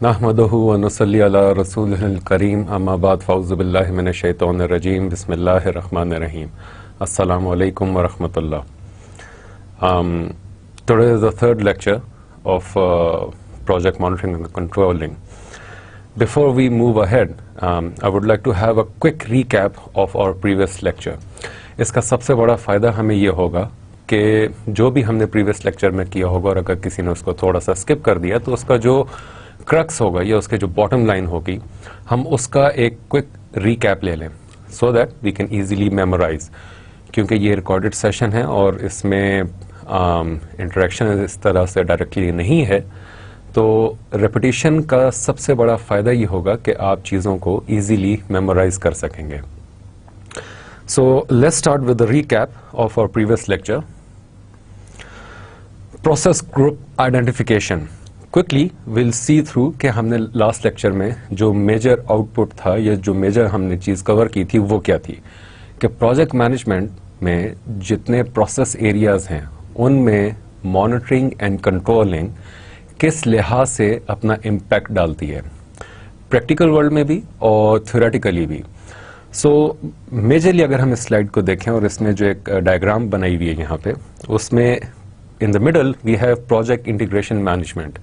नहमदुहु व नुसल्ली अला रसूलिहिल करीम अम्मा बाद फ़ऊज़ु बिल्लाहि मिनश शैतानिर रजीम बिस्मिल्लाहिर रहमानिर रहीम अस्सलामु अलैकुम व रहमतुल्लाह. Today is the third lecture of project monitoring and controlling. Before we move ahead, I would like to have a quick recap of our previous lecture. इसका सबसे बड़ा फ़ायदा हमें ये होगा कि जो भी हमने प्रीवियस लेक्चर में किया होगा और अगर किसी ने उसको थोड़ा सा स्किप कर दिया तो उसका जो क्रक्स होगा या उसके जो बॉटम लाइन होगी हम उसका एक क्विक रीकैप ले लें so that we can easily memorise, क्योंकि ये रिकॉर्डेड सेशन है और इसमें इंटरेक्शन इस तरह से डायरेक्टली नहीं है. तो रेपिटेशन का सबसे बड़ा फ़ायदा ये होगा कि आप चीज़ों को ईजीली मेमोराइज कर सकेंगे. So let's start with the recap of our previous lecture. Process group identification. Quickly we'll see through कि हमने लास्ट लेक्चर में जो मेजर आउटपुट था या जो मेजर हमने चीज़ कवर की थी वो क्या थी कि प्रोजेक्ट मैनेजमेंट में जितने प्रोसेस एरियाज हैं उनमें मॉनिटरिंग एंड कंट्रोलिंग किस लिहाज से अपना इम्पैक्ट डालती है, प्रैक्टिकल वर्ल्ड में भी और थ्योरेटिकली भी. सो मेजरली अगर हम इस स्लाइड को देखें और इसमें जो एक डायग्राम बनाई हुई है यहाँ पे, उसमें in the middle we have project integration management.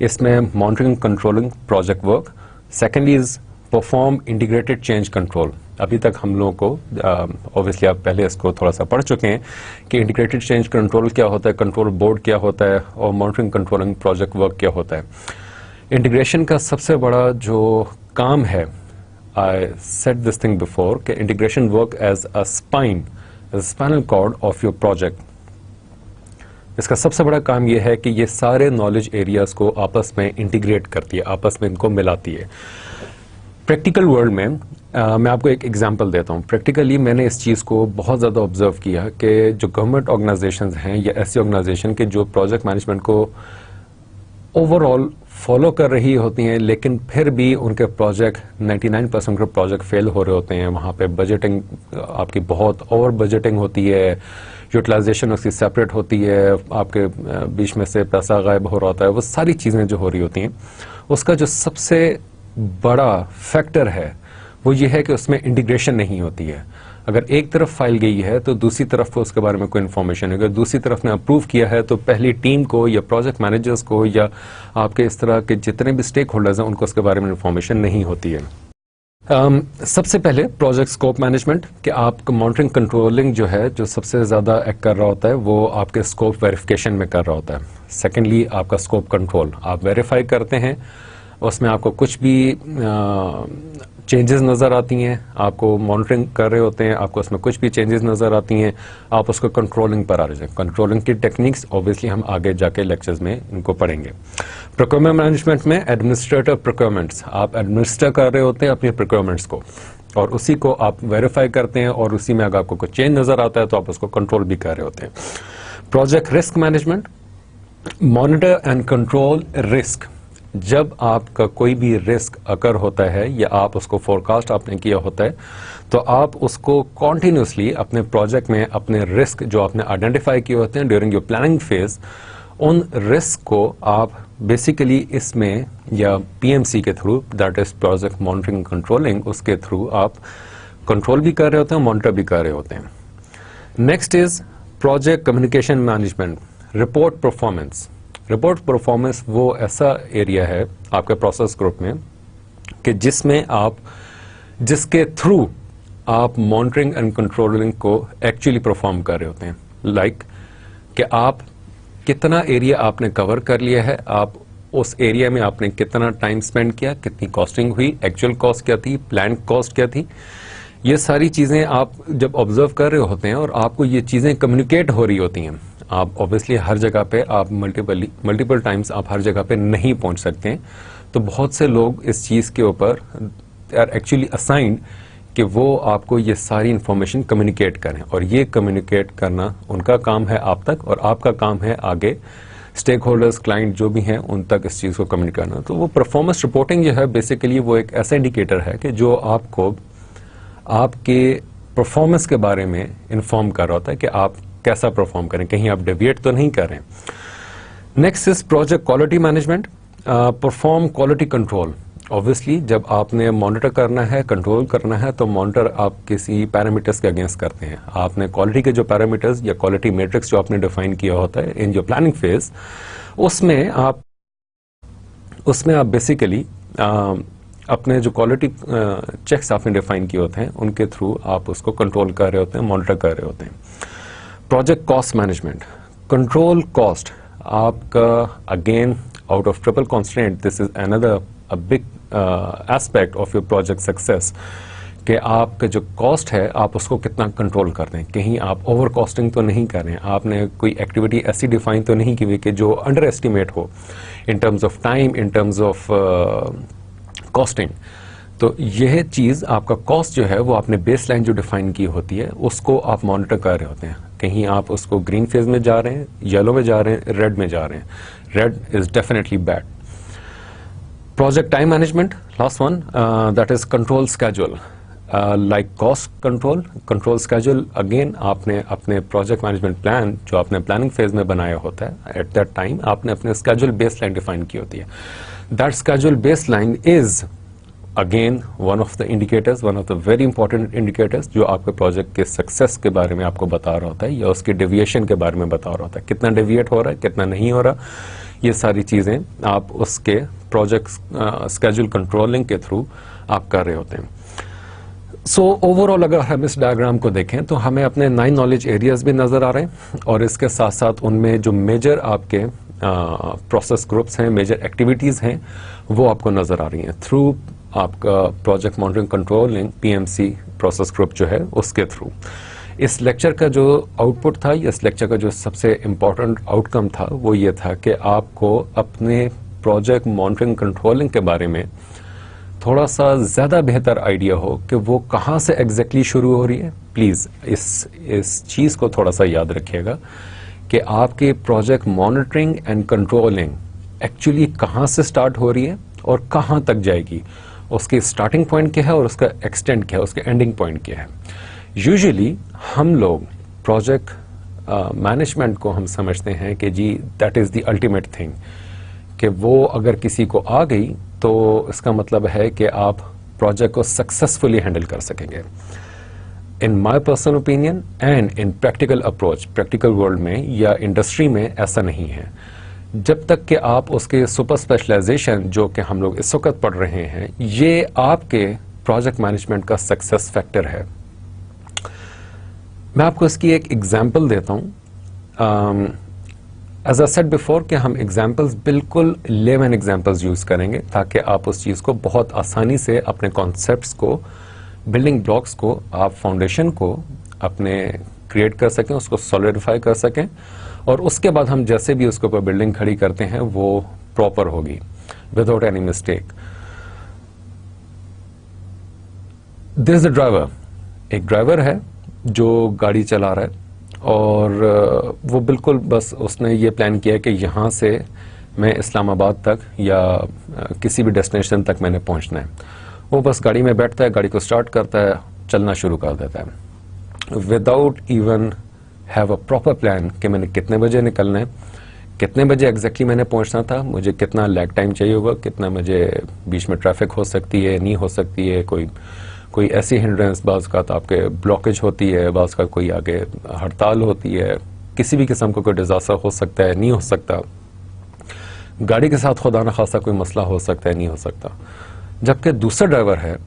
इसमें monitoring controlling project work. Secondly is perform integrated change control. अभी तक हम लोगों को ऑब्वियसली आप पहले इसको थोड़ा सा पढ़ चुके हैं कि इंटीग्रेटेड चेंज कंट्रोल क्या होता है, कंट्रोल बोर्ड क्या होता है और मॉनिटरिंग कंट्रोलिंग प्रोजेक्ट वर्क क्या होता है. इंटीग्रेशन का सबसे बड़ा जो काम है, I said this thing before, कि integration work as a spinal cord of your project. इसका सबसे बड़ा काम यह है कि ये सारे नॉलेज एरियाज को आपस में इंटीग्रेट करती है, आपस में इनको मिलाती है. प्रैक्टिकल वर्ल्ड में मैं आपको एक एग्जांपल देता हूँ. प्रैक्टिकली मैंने इस चीज़ को बहुत ज़्यादा ऑब्जर्व किया कि जो गवर्नमेंट ऑर्गेनाइजेशंस हैं या ऐसी ऑर्गेनाइजेशन के जो प्रोजेक्ट मैनेजमेंट को ओवरऑल फॉलो कर रही होती हैं लेकिन फिर भी उनके प्रोजेक्ट 99% के प्रोजेक्ट फेल हो रहे होते हैं. वहाँ पे बजटिंग आपकी बहुत ओवर बजटिंग होती है, यूटिलाइजेशन उसकी सेपरेट होती है, आपके बीच में से पैसा गायब हो रहा होता है. वो सारी चीज़ें जो हो रही होती हैं उसका जो सबसे बड़ा फैक्टर है वो ये है कि उसमें इंटीग्रेशन नहीं होती है. अगर एक तरफ फाइल गई है तो दूसरी तरफ को उसके बारे में कोई इन्फॉर्मेशन है. अगर दूसरी तरफ ने अप्रूव किया है तो पहली टीम को या प्रोजेक्ट मैनेजर्स को या आपके इस तरह के जितने भी स्टेक होल्डर्स हैं उनको उसके बारे में इन्फॉर्मेशन नहीं होती है. सबसे पहले प्रोजेक्ट स्कोप मैनेजमेंट कि आपका मॉनिटरिंग कंट्रोलिंग जो है जो सबसे ज़्यादा एक्ट कर रहा होता है वो आपके स्कोप वेरिफिकेशन में कर रहा होता है. सेकेंडली आपका स्कोप कंट्रोल, आप वेरीफाई करते हैं, उसमें आपको कुछ भी चेंजेस नज़र आती हैं, आपको मॉनिटरिंग कर रहे होते हैं, आपको उसमें कुछ भी चेंजेस नज़र आती हैं, आप उसको कंट्रोलिंग पर आ रहे हैं. कंट्रोलिंग की टेक्निक्स ऑब्वियसली हम आगे जाके लेक्चर्स में इनको पढ़ेंगे. प्रोक्योरमेंट मैनेजमेंट में एडमिनिस्ट्रेटिव प्रोक्योरमेंट्स, आप एडमिनिस्टर कर रहे होते हैं अपने प्रोक्योरमेंट्स को और उसी को आप वेरीफाई करते हैं और उसी में अगर आपको कोई चेंज नज़र आता है तो आप उसको कंट्रोल भी कर रहे होते हैं. Project risk management, monitor and control risk. जब आपका कोई भी रिस्क अकर होता है या आप उसको फोरकास्ट आपने किया होता है तो आप उसको कॉन्टिन्यूसली अपने प्रोजेक्ट में अपने रिस्क जो आपने आइडेंटिफाई किए होते हैं ड्यूरिंग योर प्लानिंग फेज, उन रिस्क को आप बेसिकली इसमें या पीएमसी के through, that is project monitoring controlling, उसके थ्रू आप कंट्रोल भी कर रहे होते हैं, मॉनिटर भी कर रहे होते हैं. Next is project communication management, report performance. Report performance वो ऐसा एरिया है आपके प्रोसेस ग्रुप में कि जिसमें आप जिसके थ्रू आप मॉनिटरिंग एंड कंट्रोलिंग को एक्चुअली परफॉर्म कर रहे होते हैं. लाइक कि आप कितना एरिया आपने कवर कर लिया है, आप उस एरिया में आपने कितना टाइम स्पेंड किया, कितनी कॉस्टिंग हुई, एक्चुअल कॉस्ट क्या थी, प्लान कॉस्ट क्या थी. ये सारी चीज़ें आप जब ऑब्जर्व कर रहे होते हैं और आपको ये चीज़ें कम्युनिकेट हो रही होती हैं. आप ऑब्वियसली हर जगह पे आप मल्टीपल टाइम्स आप हर जगह पे नहीं पहुंच सकते हैं. तो बहुत से लोग इस चीज़ के ऊपर आर एक्चुअली असाइंड कि वो आपको ये सारी इंफॉर्मेशन कम्युनिकेट करें और ये कम्युनिकेट करना उनका काम है आप तक और आपका काम है आगे स्टेक होल्डर्स, क्लाइंट जो भी हैं उन तक इस चीज़ को कम्युनिकेट करना. तो वो परफॉर्मेंस रिपोर्टिंग जो है बेसिकली वो एक ऐसा इंडिकेटर है कि जो आपको आपके परफॉर्मेंस के बारे में इन्फॉर्म कर रहा होता है कि आप कैसा परफॉर्म करें, कहीं आप डेविएट तो नहीं कर रहे हैं. Next is project quality management, perform quality control. Obviously जब आपने मॉनिटर करना है, कंट्रोल करना है, तो मॉनिटर आप किसी पैरामीटर्स के अगेंस्ट करते हैं। आपने क्वालिटी के जो पैरामीटर्स या क्वालिटी मैट्रिक्स जो आपने डिफाइन किया होता है इन योर प्लानिंग फेज, उसमें आप बेसिकली अपने जो क्वालिटी चेक्स आपने डिफाइन किए होते हैं उनके थ्रू आप उसको कंट्रोल कर रहे होते हैं, मॉनिटर कर रहे होते हैं। Project cost management, control cost आपका, again out of triple constraint, this is another a big aspect of your project success, कि आपका जो कॉस्ट है आप उसको कितना कंट्रोल कर रहे हैं। कहीं आप ओवर कॉस्टिंग तो नहीं कर रहे हैं, आपने कोई एक्टिविटी ऐसी डिफाइन तो नहीं की हुई कि जो अंडर एस्टिमेट हो in terms of time, in terms of costing. तो यह चीज़ आपका कॉस्ट जो है वो आपने बेस लाइन जो डिफाइन की होती है उसको आप मॉनिटर कर रहे होते हैं। कहीं आप उसको ग्रीन फेज में जा रहे हैं, येलो में जा रहे हैं, रेड में जा रहे हैं। Red is definitely bad. Project time management, last one, that is control schedule, like cost control schedule. Again आपने अपने प्रोजेक्ट मैनेजमेंट प्लान जो आपने प्लानिंग फेज में बनाया होता है, एट दैट टाइम आपने अपने स्केड्यूल बेस लाइन डिफाइन की होती है। That schedule base line is again one of the indicators, one of the very important indicators जो आपके प्रोजेक्ट के सक्सेस के बारे में आपको बता रहा होता है या उसके डेविएशन के बारे में बता रहा होता है। कितना डेविएट हो रहा है, कितना नहीं हो रहा, ये सारी चीज़ें आप उसके प्रोजेक्ट स्केड्यूल कंट्रोलिंग के थ्रू आप कर रहे होते हैं। सो ओवरऑल अगर हम इस डायग्राम को देखें तो हमें अपने 9 नॉलेज एरियाज भी नज़र आ रहे हैं और इसके साथ साथ उनमें जो मेजर आपके प्रोसेस ग्रुप्स हैं, मेजर एक्टिविटीज़ हैं, वो आपको नज़र आ रही हैं थ्रू आपका project monitoring controlling PMC process group जो है उसके थ्रू। इस लेक्चर का जो आउटपुट था, इस लेक्चर का जो सबसे इम्पॉर्टेंट आउटकम था वो ये था कि आपको अपने प्रोजेक्ट मॉनिटरिंग कंट्रोलिंग के बारे में थोड़ा सा ज़्यादा बेहतर आइडिया हो कि वो कहाँ से एग्जैक्टली शुरू हो रही है। प्लीज़ इस चीज़ को थोड़ा सा याद रखिएगा कि आपके project monitoring and controlling actually कहाँ से स्टार्ट हो रही है और कहाँ तक जाएगी, उसकी स्टार्टिंग पॉइंट क्या है और उसका एक्सटेंड क्या है, उसका एंडिंग पॉइंट क्या है। यूजुअली हम लोग प्रोजेक्ट मैनेजमेंट को हम समझते हैं कि जी that is the ultimate thing, कि वो अगर किसी को आ गई तो इसका मतलब है कि आप प्रोजेक्ट को सक्सेसफुली हैंडल कर सकेंगे। In my personal opinion and in practical approach, practical world में या इंडस्ट्री में ऐसा नहीं है। जब तक कि आप उसके सुपर स्पेशलाइजेशन जो कि हम लोग इस वक्त पढ़ रहे हैं, ये आपके प्रोजेक्ट मैनेजमेंट का सक्सेस फैक्टर है। मैं आपको इसकी एक एग्जांपल देता हूँ। एज आई सेड बिफोर कि हम एग्जांपल्स बिल्कुल लेमन एग्जांपल्स यूज़ करेंगे ताकि आप उस चीज़ को बहुत आसानी से अपने कॉन्सेप्ट्स को, बिल्डिंग ब्लॉक्स को, आप फाउंडेशन को अपने क्रिएट कर सकें, उसको सॉलिडिफाई कर सकें और उसके बाद हम जैसे भी उसके ऊपर बिल्डिंग खड़ी करते हैं वो प्रॉपर होगी without any mistake. This is the driver, एक ड्राइवर है जो गाड़ी चला रहा है और वो बिल्कुल बस उसने ये प्लान किया कि यहाँ से मैं इस्लामाबाद तक या किसी भी डेस्टिनेशन तक मैंने पहुँचना है। वो बस गाड़ी में बैठता है, गाड़ी को स्टार्ट करता है, चलना शुरू कर देता है without even have a proper plan कि मैंने कितने बजे निकलना है, कितने बजे एग्जैक्टली मैंने पहुंचना था, मुझे कितना लैग टाइम चाहिए होगा, कितना मुझे बीच में ट्रैफिक हो सकती है, नहीं हो सकती है, कोई ऐसी हिंड्रेंस, बाज़ का तो आपके ब्लॉकेज होती है, बाज़ का कोई आगे हड़ताल होती है, किसी भी किस्म का कोई डिजास्टर हो सकता है, नहीं हो सकता, गाड़ी के साथ खुदा न खासा कोई मसला हो सकता है, नहीं हो सकता। जबकि दूसरा ड्राइवर है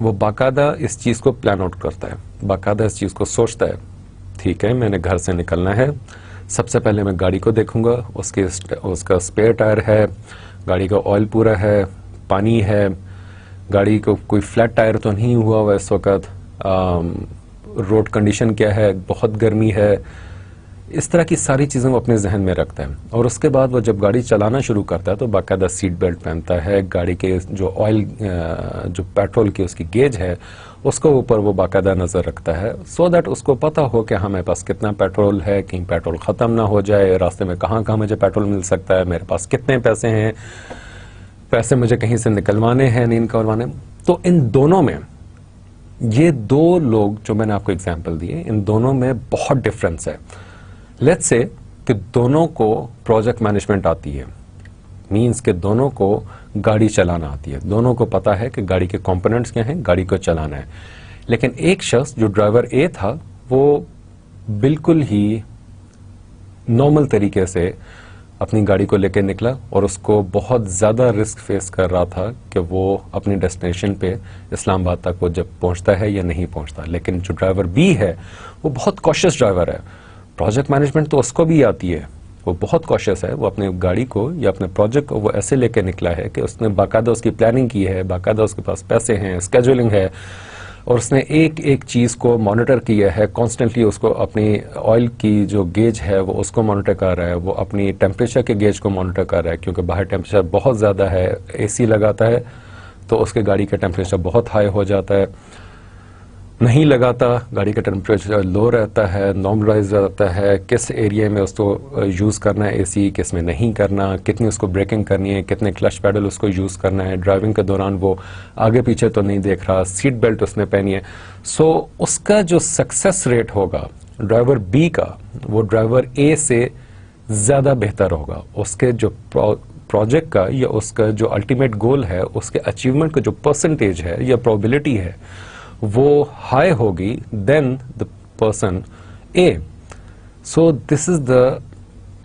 वो बाकायदा इस चीज़ को प्लान आउट करता है, बाकायदा इस चीज़ को सोचता है। ठीक है, मैंने घर से निकलना है, सबसे पहले मैं गाड़ी को देखूंगा, उसका स्पेयर टायर है, गाड़ी का ऑयल पूरा है, पानी है, गाड़ी को कोई फ्लैट टायर तो नहीं हुआ हुआ इस वक्त, रोड कंडीशन क्या है, बहुत गर्मी है, इस तरह की सारी चीज़ें वो अपने जहन में रखता है। और उसके बाद वो जब गाड़ी चलाना शुरू करता है तो बाकायदा सीट बेल्ट पहनता है, गाड़ी के जो ऑयल जो पेट्रोल की उसकी गेज है उसको ऊपर वो बाकायदा नज़र रखता है, सो दैट उसको पता हो कि हाँ मेरे पास कितना पेट्रोल है, कहीं पेट्रोल ख़त्म ना हो जाए, रास्ते में कहाँ कहाँ मुझे पेट्रोल मिल सकता है, मेरे पास कितने पैसे हैं, पैसे मुझे कहीं से निकलवाने हैं नहीं निकलवाने। तो इन दोनों में, ये दो लोग जो मैंने आपको एग्जाम्पल दिए, इन दोनों में बहुत डिफरेंस है। लेट्स से कि दोनों को प्रोजेक्ट मैनेजमेंट आती है, मीन्स कि दोनों को गाड़ी चलाना आती है, दोनों को पता है कि गाड़ी के कंपोनेंट्स क्या हैं, गाड़ी को चलाना है। लेकिन एक शख्स जो ड्राइवर ए था वो बिल्कुल ही नॉर्मल तरीके से अपनी गाड़ी को लेकर निकला और उसको बहुत ज़्यादा रिस्क फेस कर रहा था कि वो अपनी डेस्टिनेशन पे इस्लामाबाद तक वो जब पहुंचता है या नहीं पहुंचता। लेकिन जो ड्राइवर बी है वो बहुत कॉशियस ड्राइवर है, प्रोजेक्ट मैनेजमेंट तो उसको भी आती है, वो बहुत कॉशियस है, वो अपने गाड़ी को या अपने प्रोजेक्ट को वो ऐसे लेके निकला है कि उसने बाकायदा उसकी प्लानिंग की है, बाकायदा उसके पास पैसे हैं, स्केजुलिंग है, और उसने एक एक चीज़ को मॉनिटर किया है कॉन्स्टेंटली। उसको अपनी ऑयल की जो गेज है वो उसको मॉनिटर कर रहा है, वो अपनी टेम्परेचर के गेज को मॉनिटर कर रहा है, क्योंकि बाहर टेम्परेचर बहुत ज़्यादा है, एसी लगाता है तो उसके गाड़ी का टेम्परेचर बहुत हाई हो जाता है, नहीं लगाता गाड़ी का टेम्परेचर लो रहता है, नॉर्मलाइज रहता है, किस एरिया में उसको यूज़ करना है एसी, किस में नहीं करना, कितनी उसको ब्रेकिंग करनी है, कितने क्लच पैडल उसको यूज़ करना है, ड्राइविंग के दौरान वो आगे पीछे तो नहीं देख रहा, सीट बेल्ट उसने पहनी है। सो उसका जो सक्सेस रेट होगा ड्राइवर बी का वो ड्राइवर ए से ज़्यादा बेहतर होगा। उसके जो प्रोजेक्ट का या उसका जो अल्टीमेट गोल है उसके अचीवमेंट का जो परसेंटेज है या प्रोबेबिलिटी है वो हाई होगी then the person A. So this is the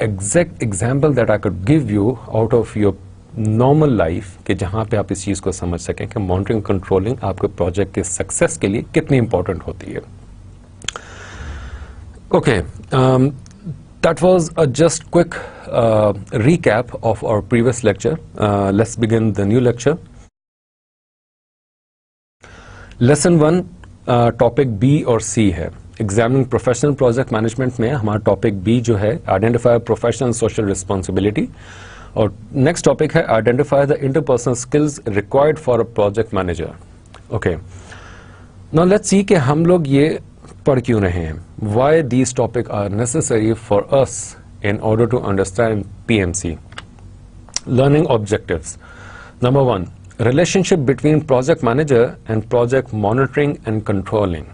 exact example that I could give you out of your normal life, कि जहां पे आप इस चीज को समझ सकें कि मॉनिटरिंग कंट्रोलिंग आपके प्रोजेक्ट के सक्सेस के लिए कितनी इंपॉर्टेंट होती है। Okay, that was a just quick recap of our previous lecture. Let's begin the new lecture. Lesson 1 topic B और सी है। एग्जामिनिंग प्रोफेशनल प्रोजेक्ट मैनेजमेंट में हमारा टॉपिक बी जो है आइडेंटिफाई प्रोफेशनल सोशल रिस्पॉन्सिबिलिटी, और next topic है identify the interpersonal skills required for a project manager. Okay, now let's see कि हम लोग ये पढ़ क्यों रहे हैं, why these topic are necessary for us in order to understand PMC. Learning objectives, number 1, relationship between project manager and project monitoring and controlling.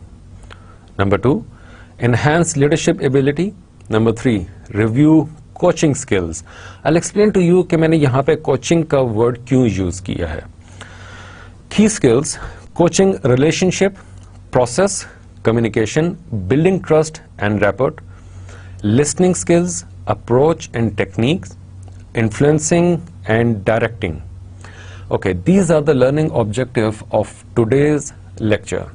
Number 2, enhance leadership ability. Number 3, review coaching skills. I'll explain to you कि मैंने यहाँ पे coaching का word क्यों use किया है। Key skills: coaching relationship, process, communication, building trust and rapport, listening skills, approach and techniques, influencing and directing. Okay, these are the learning objective of today's lecture.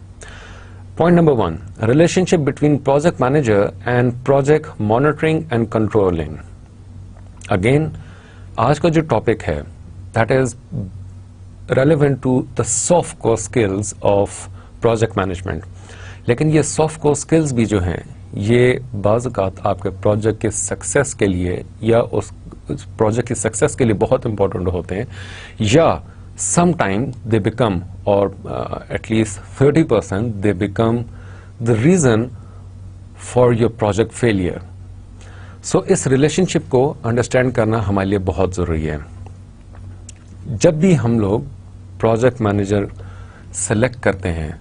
Point number 1, relationship between project manager and project monitoring and controlling. Again, आज का जो topic है that is relevant to the soft core skills of project management. लेकिन ये soft core skills भी जो हैं ये बाज़ औक़ात आपके प्रोजेक्ट के सक्सेस के लिए या उस प्रोजेक्ट की सक्सेस के लिए बहुत इंपॉर्टेंट होते हैं, या sometime they become, or at least 30% they become the reason for your project failure. So इस रिलेशनशिप को अंडरस्टैंड करना हमारे लिए बहुत ज़रूरी है। जब भी हम लोग प्रोजेक्ट मैनेजर सेलेक्ट करते हैं,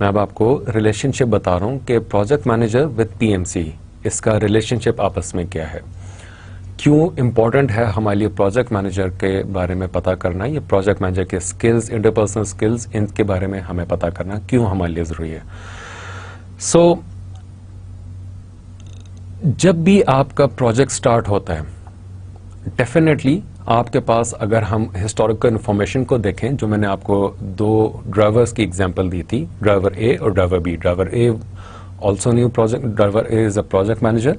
मैं अब आपको रिलेशनशिप बता रहा हूँ कि प्रोजेक्ट मैनेजर विद पीएमसी इसका रिलेशनशिप आपस में क्या है, क्यों इम्पॉर्टेंट है हमारे लिए प्रोजेक्ट मैनेजर के बारे में पता करना, ये प्रोजेक्ट मैनेजर के स्किल्स, इंटरपर्सनल स्किल्स, इनके बारे में हमें पता करना क्यों हमारे लिए ज़रूरी है। सो जब भी आपका प्रोजेक्ट स्टार्ट होता है, डेफिनेटली आपके पास, अगर हम हिस्टोरिकल इन्फॉर्मेशन को देखें, जो मैंने आपको 2 ड्राइवर्स की एग्जांपल दी थी, ड्राइवर ए और driver B. Driver A also new project, driver A is a project manager,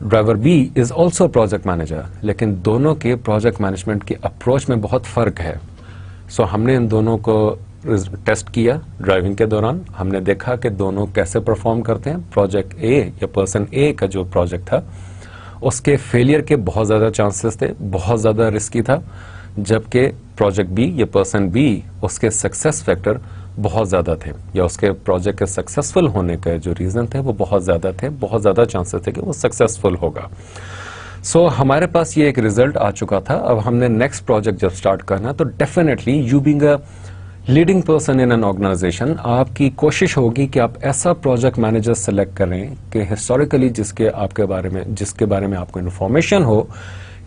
driver B is also project manager, लेकिन दोनों के प्रोजेक्ट मैनेजमेंट की अप्रोच में बहुत फ़र्क है। सो हमने इन दोनों को टेस्ट किया ड्राइविंग के दौरान, हमने देखा कि दोनों कैसे परफॉर्म करते हैं। प्रोजेक्ट ए या पर्सन ए का जो प्रोजेक्ट था उसके फेलियर के बहुत ज़्यादा चांसेस थे, बहुत ज़्यादा रिस्की था, जबकि प्रोजेक्ट बी या पर्सन बी उसके सक्सेस फैक्टर बहुत ज़्यादा थे, या उसके प्रोजेक्ट के सक्सेसफुल होने का जो रीज़न थे वो बहुत ज़्यादा थे, बहुत ज़्यादा चांसेस थे कि वो सक्सेसफुल होगा। सो हमारे पास ये एक रिजल्ट आ चुका था। अब हमने नेक्स्ट प्रोजेक्ट जब स्टार्ट करना, तो definitely you being a leading person in an organization, आपकी कोशिश होगी कि आप ऐसा प्रोजेक्ट मैनेजर सेलेक्ट करें कि हिस्टोरिकली जिसके बारे में आपको इन्फॉर्मेशन हो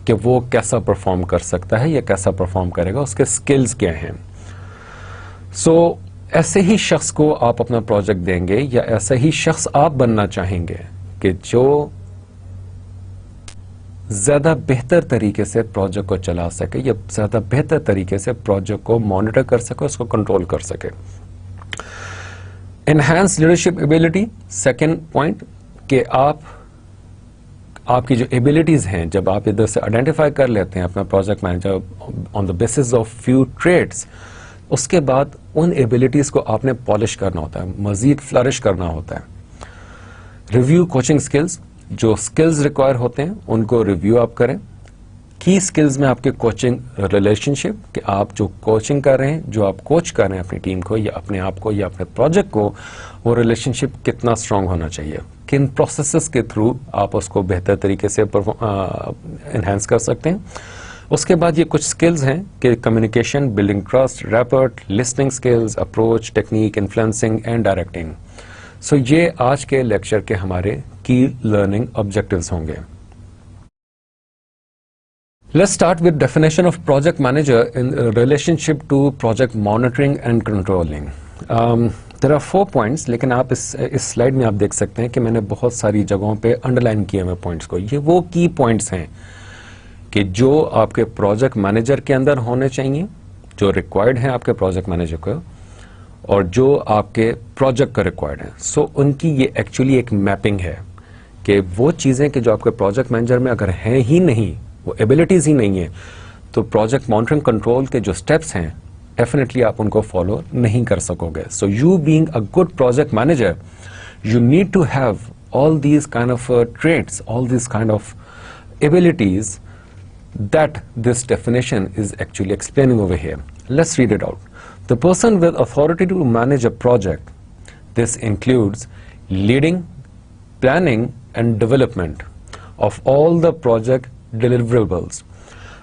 कि वो कैसा परफॉर्म कर सकता है या कैसा परफॉर्म करेगा, उसके स्किल्स क्या हैं। सो ऐसे ही शख्स को आप अपना प्रोजेक्ट देंगे या ऐसा ही शख्स आप बनना चाहेंगे कि जो ज्यादा बेहतर तरीके से प्रोजेक्ट को चला सके या ज्यादा बेहतर तरीके से प्रोजेक्ट को मॉनिटर कर सके, उसको कंट्रोल कर सके। Enhance leadership ability, second point, कि आपकी जो एबिलिटीज हैं, जब आप इधर से आइडेंटिफाई कर लेते हैं अपना project manager on the basis of few traits, उसके बाद उन एबिलिटीज को आपने पॉलिश करना होता है, मजीद फ्लरिश करना होता है। रिव्यू कोचिंग स्किल्स, जो स्किल्स रिक्वायर होते हैं उनको रिव्यू आप करें। की स्किल्स में आपके कोचिंग रिलेशनशिप, कि आप जो कोचिंग कर रहे हैं, जो आप कोच कर रहे हैं अपनी टीम को या अपने आप को या अपने प्रोजेक्ट को, वो रिलेशनशिप कितना स्ट्रांग होना चाहिए, किन प्रोसेसेस के थ्रू आप उसको बेहतर तरीके से एनहांस कर सकते हैं। उसके बाद ये कुछ स्किल्स हैं कि communication, building trust, rapport, listening skills, approach, technique, influencing and directing. So ये आज के लेक्चर के हमारे की लर्निंग ऑब्जेक्टिव्स होंगे। Let's start with definition of project manager in relationship to project monitoring and controlling. There are 4 points, लेकिन आप इस स्लाइड में आप देख सकते हैं कि मैंने बहुत सारी जगहों पे अंडरलाइन किए हुए पॉइंट्स को। ये वो की पॉइंट्स हैं कि जो आपके प्रोजेक्ट मैनेजर के अंदर होने चाहिए, जो रिक्वायर्ड हैं आपके प्रोजेक्ट मैनेजर को, और जो आपके प्रोजेक्ट का रिक्वायर्ड है। सो उनकी ये एक्चुअली एक मैपिंग है कि वो चीज़ें कि जो आपके प्रोजेक्ट मैनेजर में अगर हैं ही नहीं, वो एबिलिटीज़ ही नहीं है, तो प्रोजेक्ट मॉनिटरिंग कंट्रोल के जो स्टेप्स हैं डेफिनेटली आप उनको फॉलो नहीं कर सकोगे। So you being a good project manager, you need to have all these kind of traits, all these kind of abilities that this definition is actually explaining over here. Let's read it out. The person with authority to manage a project. This includes leading, planning and development of all the project deliverables.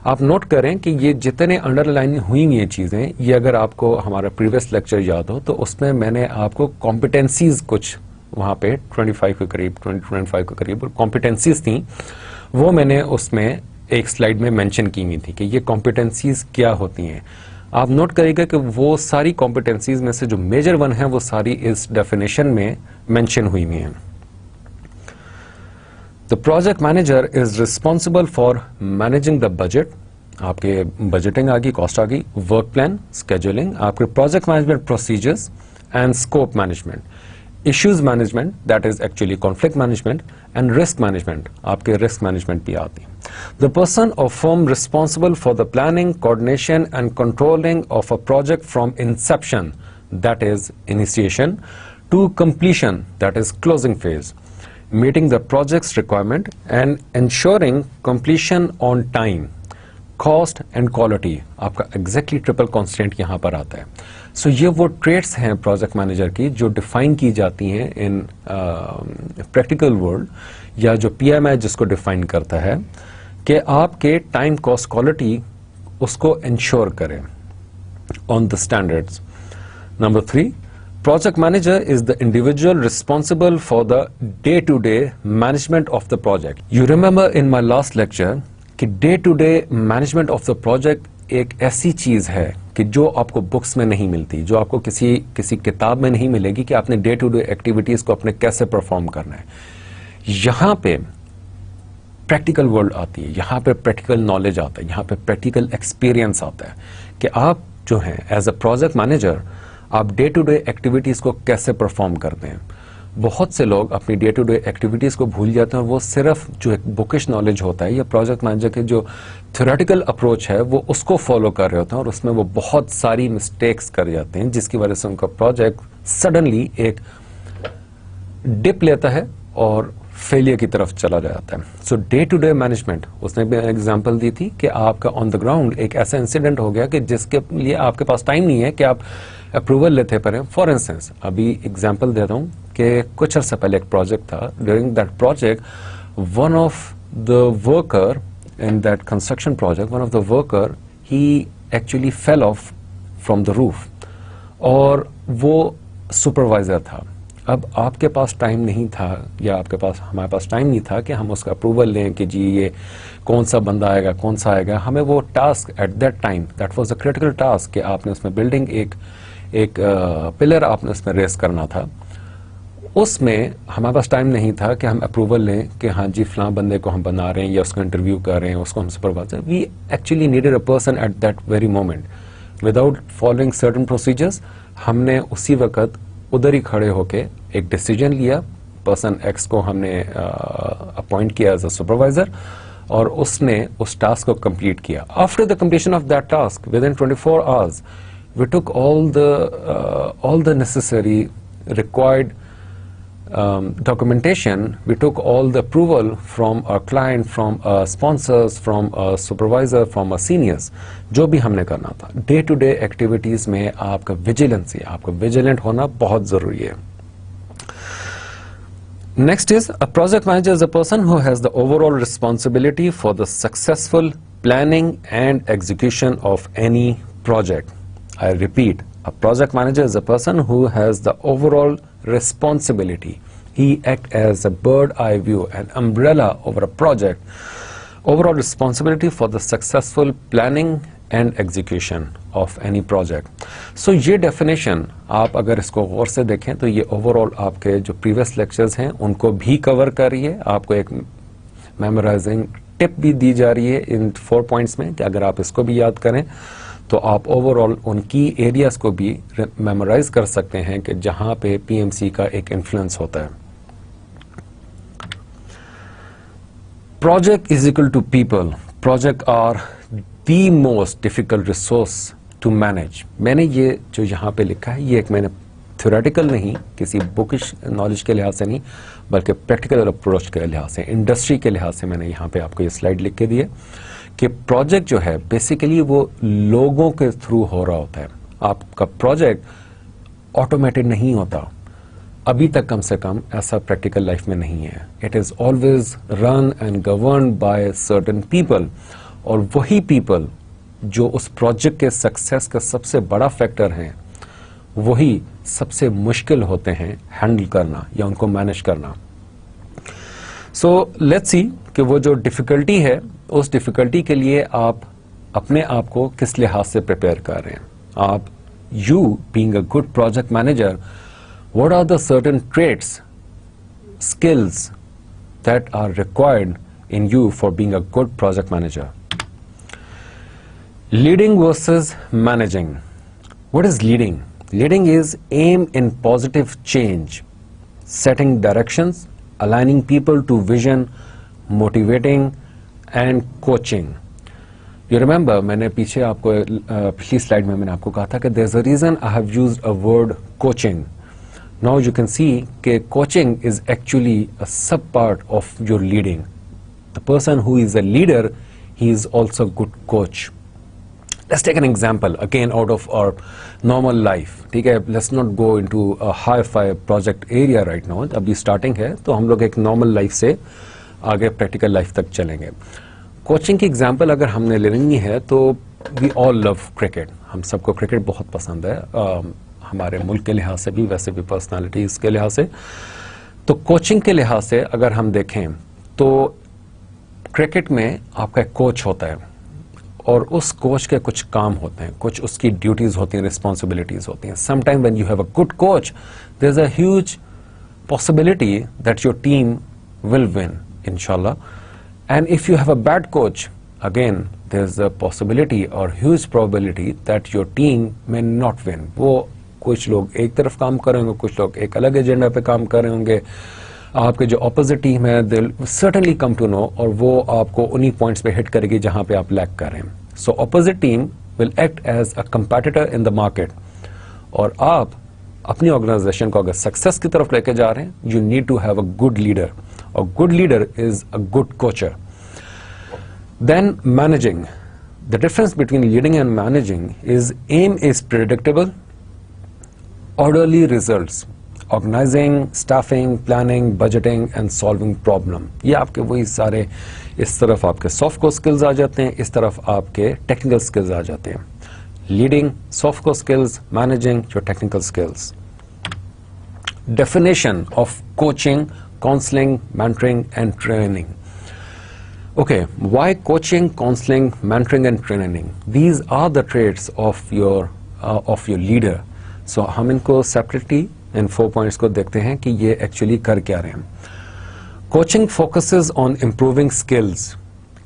आप note करें कि ये जितने underline हुई ये चीज़ें, ये अगर आपको हमारा प्रीवियस लेक्चर याद हो तो उसमें मैंने आपको कॉम्पिटेंसीज कुछ वहाँ पे 25 के करीब 25 के करीब कॉम्पिटेंसीज थी, वो मैंने उसमें एक स्लाइड में मेंशन की हुई थी कि ये कॉम्पिटेंसीज क्या होती हैं। आप नोट करिएगा कि वो सारी कॉम्पिटेंसीज में से जो मेजर वन है वो सारी इस डेफिनेशन में मेंशन हुई हुई हैं। The project manager is responsible for managing the budget. आपके बजटिंग आ गई, कॉस्ट आ गई, वर्क प्लान, स्केड्यूलिंग, आपके project management procedures and scope management, issues management that is actually conflict management and risk management, आपके रिस्क मैनेजमेंट भी आती है। द पर्सन और firm responsible for the planning, coordination and controlling of a project from inception that is initiation to completion that is closing phase, meeting the project's requirement and ensuring completion on time, cost and quality, आपका exactly triple constant यहाँ पर आता है। सो ये वो trades हैं project manager की जो डिफाइन की जाती हैं इन प्रैक्टिकल वर्ल्ड, या जो PMI जिसको डिफाइन करता है कि आपके टाइम, कॉस्ट, क्वालिटी उसको इंश्योर करें on the standards. Number 3, Project manager is the individual responsible for the day-to-day management of the project. You remember in my last lecture कि day-to-day management of the project एक ऐसी चीज है कि जो आपको बुक्स में नहीं मिलती, जो आपको किसी किताब में नहीं मिलेगी कि आपने day-to-day एक्टिविटीज को अपने कैसे परफॉर्म करना है। यहाँ पे प्रैक्टिकल वर्ल्ड आती है, यहाँ पे प्रैक्टिकल नॉलेज आता है, यहाँ पे प्रैक्टिकल एक्सपीरियंस आता है कि आप जो हैं एज अ प्रोजेक्ट मैनेजर आप डे टू डे एक्टिविटीज को कैसे परफॉर्म करते हैं। बहुत से लोग अपनी डे टू डे एक्टिविटीज को भूल जाते हैं और वो सिर्फ जो एक बुकिश नॉलेज होता है या प्रोजेक्ट मैनेजर के जो थ्योरेटिकल अप्रोच है वो उसको फॉलो कर रहे होते हैं और उसमें वो बहुत सारी मिस्टेक्स कर जाते हैं, जिसकी वजह से उनका प्रोजेक्ट सडनली एक डिप लेता है और फेलियर की तरफ चला जाता है। सो डे टू डे मैनेजमेंट, उसने भी एग्जांपल दी थी कि आपका ऑन द ग्राउंड एक ऐसा इंसिडेंट हो गया कि जिसके लिए आपके पास टाइम नहीं है कि आप अप्रूवल लेते पड़े। फॉर इंस्टेंस अभी एग्जांपल दे रहा हूँ कि कुछ अर्सा पहले एक प्रोजेक्ट था। During that project one of the worker in that construction project, one of the worker he actually fell off from the roof और वो सुपरवाइजर था। अब आपके पास टाइम नहीं था, या हमारे पास टाइम नहीं था कि हम उसका अप्रूवल लें कि जी ये कौन सा बंदा आएगा, कौन सा आएगा। हमें वो task at that time, that was a critical task, कि आपने उसमें बिल्डिंग एक पिलर आपने उसमें रेस करना था। उसमें हमारे पास टाइम नहीं था कि हम अप्रूवल लें कि हाँ जी फलां बंदे को हम बना रहे हैं या उसको इंटरव्यू कर रहे हैं, उसको हम supervisor. We actually needed a person at that very moment without following certain procedures. हमने उसी वक्त उधर ही खड़े होके एक डिसीजन लिया, पर्सन एक्स को हमने अपॉइंट किया एज अ सुपरवाइजर, और उसने उस टास्क को कंप्लीट किया। After the completion of that task within 24 hours we took all the necessary required documentation. We took all the approval from our client, from our sponsors, from our supervisor, from our seniors. जो भी हमने करना था day to day activities में आपका विजिलेंसी, आपका vigilant होना बहुत जरूरी है। Next is a project manager is a person who has the overall responsibility for the successful planning and execution of any project. I repeat, a project manager is a person who has the overall responsibility. He acts as a bird eye view, an umbrella over a project. Overall responsibility for the successful planning and execution of any project. So ये definition आप अगर इसको गौर से देखें तो ये overall आपके जो previous lectures हैं उनको भी cover कर रही है। आपको एक memorizing tip भी दी जा रही है इन 4 points में कि अगर आप इसको भी याद करें तो आप ओवरऑल उनकी एरियाज को भी मेमोराइज कर सकते हैं कि जहां पे पीएमसी का एक इन्फ्लुएंस होता है। Project is equal to people. Project are the most difficult resource to manage. मैंने ये जो यहाँ पे लिखा है ये एक मैंने थ्योरेटिकल नहीं, किसी बुकिश नॉलेज के लिहाज से नहीं, बल्कि प्रैक्टिकल अप्रोच के लिहाज से, इंडस्ट्री के लिहाज से मैंने यहाँ पे आपको ये स्लाइड लिख के दी है कि प्रोजेक्ट जो है बेसिकली वो लोगों के थ्रू हो रहा होता है। आपका प्रोजेक्ट ऑटोमेटेड नहीं होता, अभी तक कम से कम ऐसा प्रैक्टिकल लाइफ में नहीं है। It is always run and govern by certain people, और वही पीपल जो उस प्रोजेक्ट के सक्सेस का सबसे बड़ा फैक्टर हैं वही सबसे मुश्किल होते हैं हैंडल करना या उनको मैनेज करना। सो लेट्स सी कि वो जो डिफिकल्टी है उस डिफिकल्टी के लिए आप अपने आप को किस लिहाज से प्रिपेयर कर रहे हैं। आप you being a good project manager, what are the certain traits, skills that are required in you for being a good project manager. Leading versus managing. What is leading? Leading is aim in positive change, setting directions, aligning people to vision, motivating and coaching. You remember मैंने पीछे आपको पिछली slide में मैंने आपको कहा था कि there's a reason I have used a word coaching. Now you can see कि coaching is actually a sub part of your leading. The person who is a leader, he is also a good coach. Let's take an example again out of our normal life. ठीक है, let's not go into a high-fi project area right now. अभी starting है तो हम लोग एक normal life से आगे practical life तक चलेंगे। कोचिंग की एग्जाम्पल अगर हमने लेनी है तो वी ऑल लव क्रिकेट। हम सबको क्रिकेट बहुत पसंद है, हमारे मुल्क के लिहाज से भी, वैसे भी पर्सनालिटीज के लिहाज से। तो कोचिंग के लिहाज से अगर हम देखें तो क्रिकेट में आपका एक कोच होता है और उस कोच के कुछ काम होते हैं, कुछ उसकी ड्यूटीज होती हैं, रिस्पॉन्सिबिलिटीज होती हैं। Sometime when you have a good coach there is a huge possibility that your team will win इंशाल्लाह, and if you have a bad coach, again there's a possibility or huge probability that your team may not win. वो कुछ लोग एक तरफ काम कर रहे होंगे, कुछ लोग एक अलग एजेंडा पे काम कर रहे होंगे। आपके जो ऑपोजिट टीम है they will certainly come to know, और वो आपको उन्हीं पॉइंट्स पे हिट करेगी जहां पे आप लैग कर रहे हैं। So opposite team will act as a competitor in the market, और आप अपनी ऑर्गेनाइजेशन को अगर सक्सेस की तरफ लेके जा रहे हैं, you need to have a good leader. A good leader is a good coacher. Then managing. The difference between leading and managing is aim is predictable, orderly results, organizing, staffing, planning, budgeting and solving problem. ये आपके वही सारे, इस तरफ आपके soft skills आ जाते हैं, इस तरफ आपके technical skills आ जाते हैं। leading, soft skill skills, managing, your technical skills. Definition of coaching, counseling, mentoring and training. Okay, why coaching, counseling, mentoring and training? These are the traits of your leader. So हम इनको separately in 4 points को देखते हैं कि ये actually कर क्या रहे हैं. Coaching focuses on improving skills,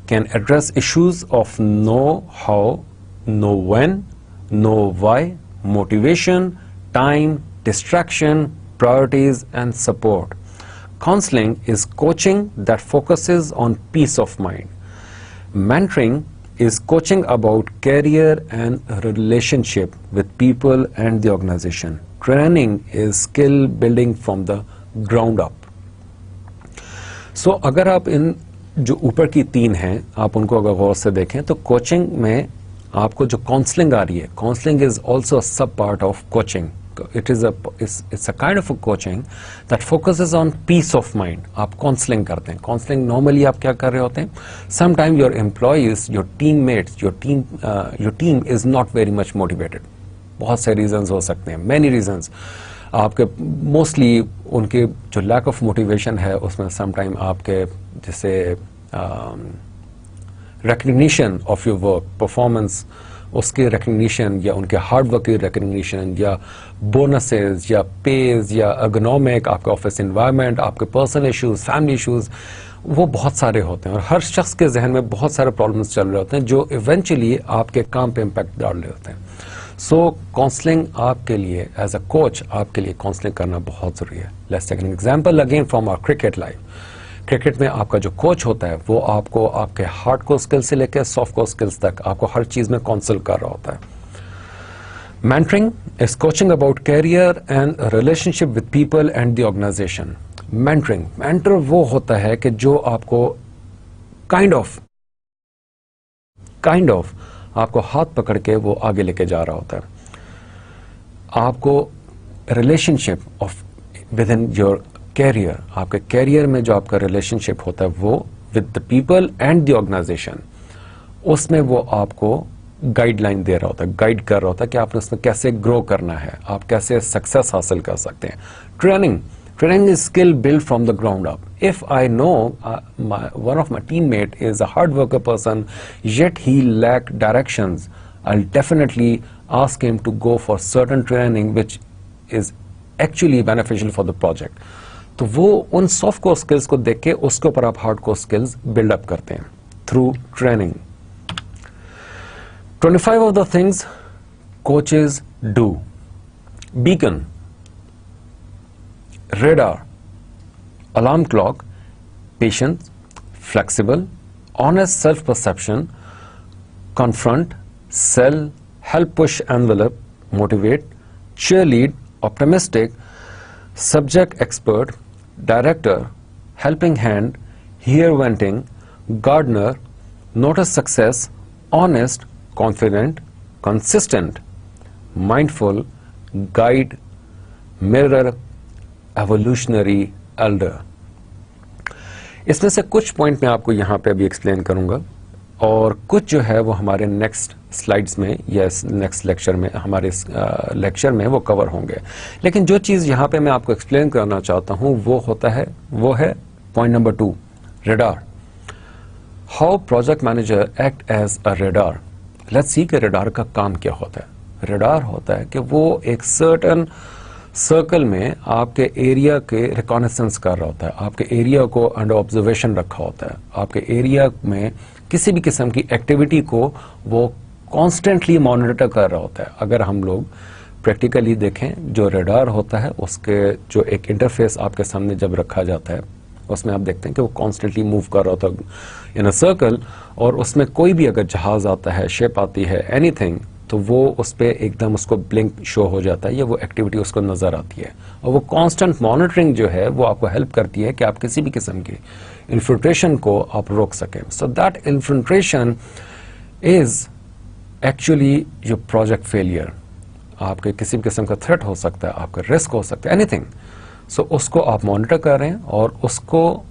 can address issues of know how, know when, know why, motivation, time, distraction, priorities and support. Counseling is coaching that focuses on peace of mind. Mentoring is coaching about career and relationship with people and the organization. Training is skill building from the ground up. So अगर आप इन जो ऊपर की 3 हैं आप उनको अगर गौर से देखें तो कोचिंग में आपको जो काउंसलिंग आ रही है, काउंसलिंग इज ऑल्सो सब part of coaching. It's a kind of a coaching that focuses on peace of mind. आप काउंसलिंग करते हैं. काउंसलिंग नॉर्मली आप क्या कर रहे होते हैं? Sometimes your employees, your teammates, your team is not very much motivated. बहुत से reasons हो सकते हैं, many reasons. आपके मोस्टली उनके जो लैक ऑफ मोटिवेशन है उसमें समटाइम आपके जैसे recognition of your work, performance उसके रिकग्निशन या उनके हार्ड वर्क की रिकग्निशन या बोनसेस या पेज या अर्गोनॉमिक, आपका ऑफिस एनवायरनमेंट, आपके पर्सनल इश्यूज, फैमिली इश्यूज, वो बहुत सारे होते हैं और हर शख्स के जहन में बहुत सारे प्रॉब्लम्स चल रहे होते हैं जो इवेंचुअली आपके काम पे इम्पैक्ट डाल रहे होते हैं. सो काउंसलिंग आपके लिए एज अ कोच आपके लिए काउंसलिंग करना बहुत जरूरी है. Let's take an example again from our cricket life. Cricket में आपका जो कोच होता है वो आपको आपके हार्ड कोर स्किल से लेकर सॉफ्ट कोर स्किल्स तक आपको हर चीज में काउंसिल कर रहा होता है. Mentoring is coaching about career and relationship with people and the organization. Mentor वो होता है कि जो आपको काइंड ऑफ आपको हाथ पकड़ के वो आगे लेके जा रहा होता है. आपको relationship of within your career, आपके कैरियर में जो आपका रिलेशनशिप होता है वो with the people and the organization, उसमें वो आपको गाइडलाइन दे रहा होता है, गाइड कर रहा होता है कि आपने उसमें कैसे ग्रो करना है, आप कैसे सक्सेस हासिल कर सकते हैं. Training is skill built from the ground up. If I know one of my teammate is a hard worker person, yet he lack directions, I'll definitely ask him to go for certain training which is actually beneficial for the project. तो वो उन soft core skills को देख के उसके ऊपर आप hard core skills build up करते हैं through training. 25 of the things coaches do. Beacon, radar, alarm clock, patience, flexible, honest self-perception, confront, sell, help push envelope, motivate, cheerlead, optimistic, subject expert, director, helping hand, hear venting, gardener, notice success, honest, confident, consistent, mindful, guide, mirror, evolutionary, elder. इसमें से कुछ point मैं आपको यहाँ पे अभी explain करूंगा और कुछ जो है वो हमारे नेक्स्ट स्लाइड्स में या नेक्स्ट लेक्चर में हमारे लेक्चर में वो कवर होंगे. लेकिन जो चीज़ यहाँ पे मैं आपको एक्सप्लेन करना चाहता हूँ वो है point number 2, radar. How project manager act as a radar. Let's see कि रेडार का काम क्या होता है. रेडार होता है कि वो एक सर्टन सर्कल में आपके एरिया के रिकॉनेसेंस कर रहा होता है, आपके एरिया को अंडर ऑब्जर्वेशन रखा होता है, आपके एरिया में किसी भी किस्म की एक्टिविटी को वो कॉन्स्टेंटली मॉनिटर कर रहा होता है. अगर हम लोग प्रैक्टिकली देखें जो रेडार होता है उसके जो एक इंटरफेस आपके सामने जब रखा जाता है उसमें आप देखते हैं कि वो कॉन्स्टेंटली मूव कर रहा होता है इन अ सर्कल और उसमें कोई भी अगर जहाज आता है, शिप आती है, एनीथिंग, तो वो उस पर एकदम उसको ब्लिंक शो हो जाता है या वो एक्टिविटी उसको नजर आती है और वो कांस्टेंट मॉनिटरिंग जो है वो आपको हेल्प करती है कि आप किसी भी किस्म की इन्फिल्ट्रेशन को आप रोक सकें. So that infiltration is actually your project failure. आपके किसी भी किस्म का थ्रेट हो सकता है, आपका रिस्क हो सकता है, एनीथिंग. सो उसको आप मॉनिटर कर रहे हैं और उसको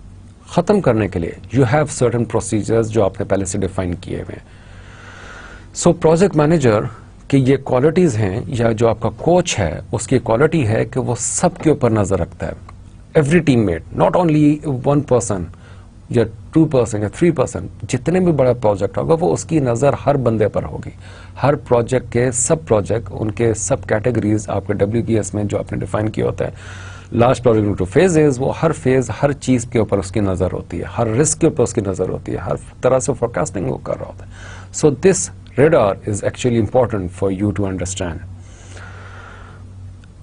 खत्म करने के लिए यू हैव सर्टेन प्रोसीजर्स जो आपने पहले से डिफाइन किए हुए हैं. सो प्रोजेक्ट मैनेजर कि ये क्वालिटीज़ हैं, या जो आपका कोच है उसकी क्वालिटी है कि वो सबके ऊपर नज़र रखता है, every teammate, not only 1 person या 2% या 3%, जितने भी बड़ा प्रोजेक्ट होगा वो उसकी नज़र हर बंदे पर होगी। हर प्रोजेक्ट के सब प्रोजेक्ट, उनके सब कैटेगरीज आपके WPS में जो आपने डिफाइन किया होता है, लास्ट प्रोजेक्ट इनटू फेजेस, वो हर फेज हर चीज़ के ऊपर उसकी नज़र होती है, हर रिस्क के ऊपर उसकी नज़र होती है, हर तरह से फोरकास्टिंग वो कर रहा होता है। So this radar is actually important for you to understand.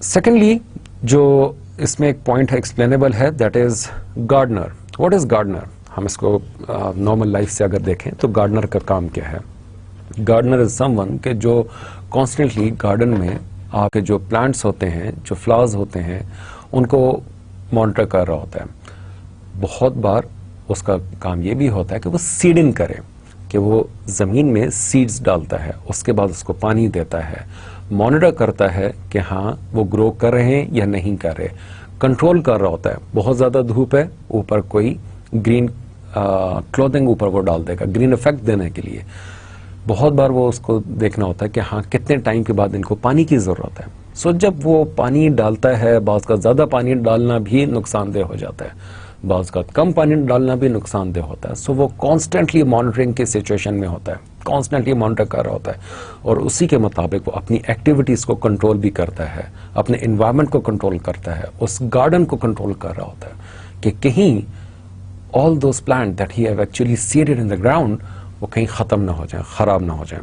Secondly, जो इसमें एक पॉइंट है एक्सप्लेनेबल है, that is gardener. What is gardener? हम इसको नॉर्मल लाइफ से अगर देखें तो गार्डनर का काम क्या है? गार्डनर इज समवन के जो कॉन्स्टेंटली गार्डन में आपके जो प्लांट्स होते हैं, जो फ्लावर्स होते हैं, उनको मॉनिटर कर रहा होता है। बहुत बार उसका काम ये भी होता है कि वो सीडिंग करे, कि वो ज़मीन में सीड्स डालता है, उसके बाद उसको पानी देता है, मॉनिटर करता है कि हाँ वो ग्रो कर रहे हैं या नहीं कर रहे, कंट्रोल कर रहा होता है। बहुत ज़्यादा धूप है, ऊपर कोई ग्रीन क्लोथिंग ऊपर वो डाल देगा ग्रीन इफेक्ट देने के लिए। बहुत बार वो उसको देखना होता है कि हाँ कितने टाइम के बाद इनको पानी की ज़रूरत है। सो जब वो पानी डालता है, बाज़ का ज़्यादा पानी डालना भी नुकसानदेह हो जाता है, बाज़ का कम पानी डालना भी नुकसानदेह होता है। सो वो कॉन्स्टेंटली मॉनिटरिंग की सिचुएशन में होता है, कॉन्स्टेंटली मॉनिटर कर रहा होता है, और उसी के मुताबिक वो अपनी एक्टिविटीज़ को कंट्रोल भी करता है, अपने इन्वायरमेंट को कंट्रोल करता है, उस गार्डन को कंट्रोल कर रहा होता है कि कहीं all those plant that he have actually seeded in the ground वो कहीं ख़त्म ना हो जाए, ख़राब ना हो जाए।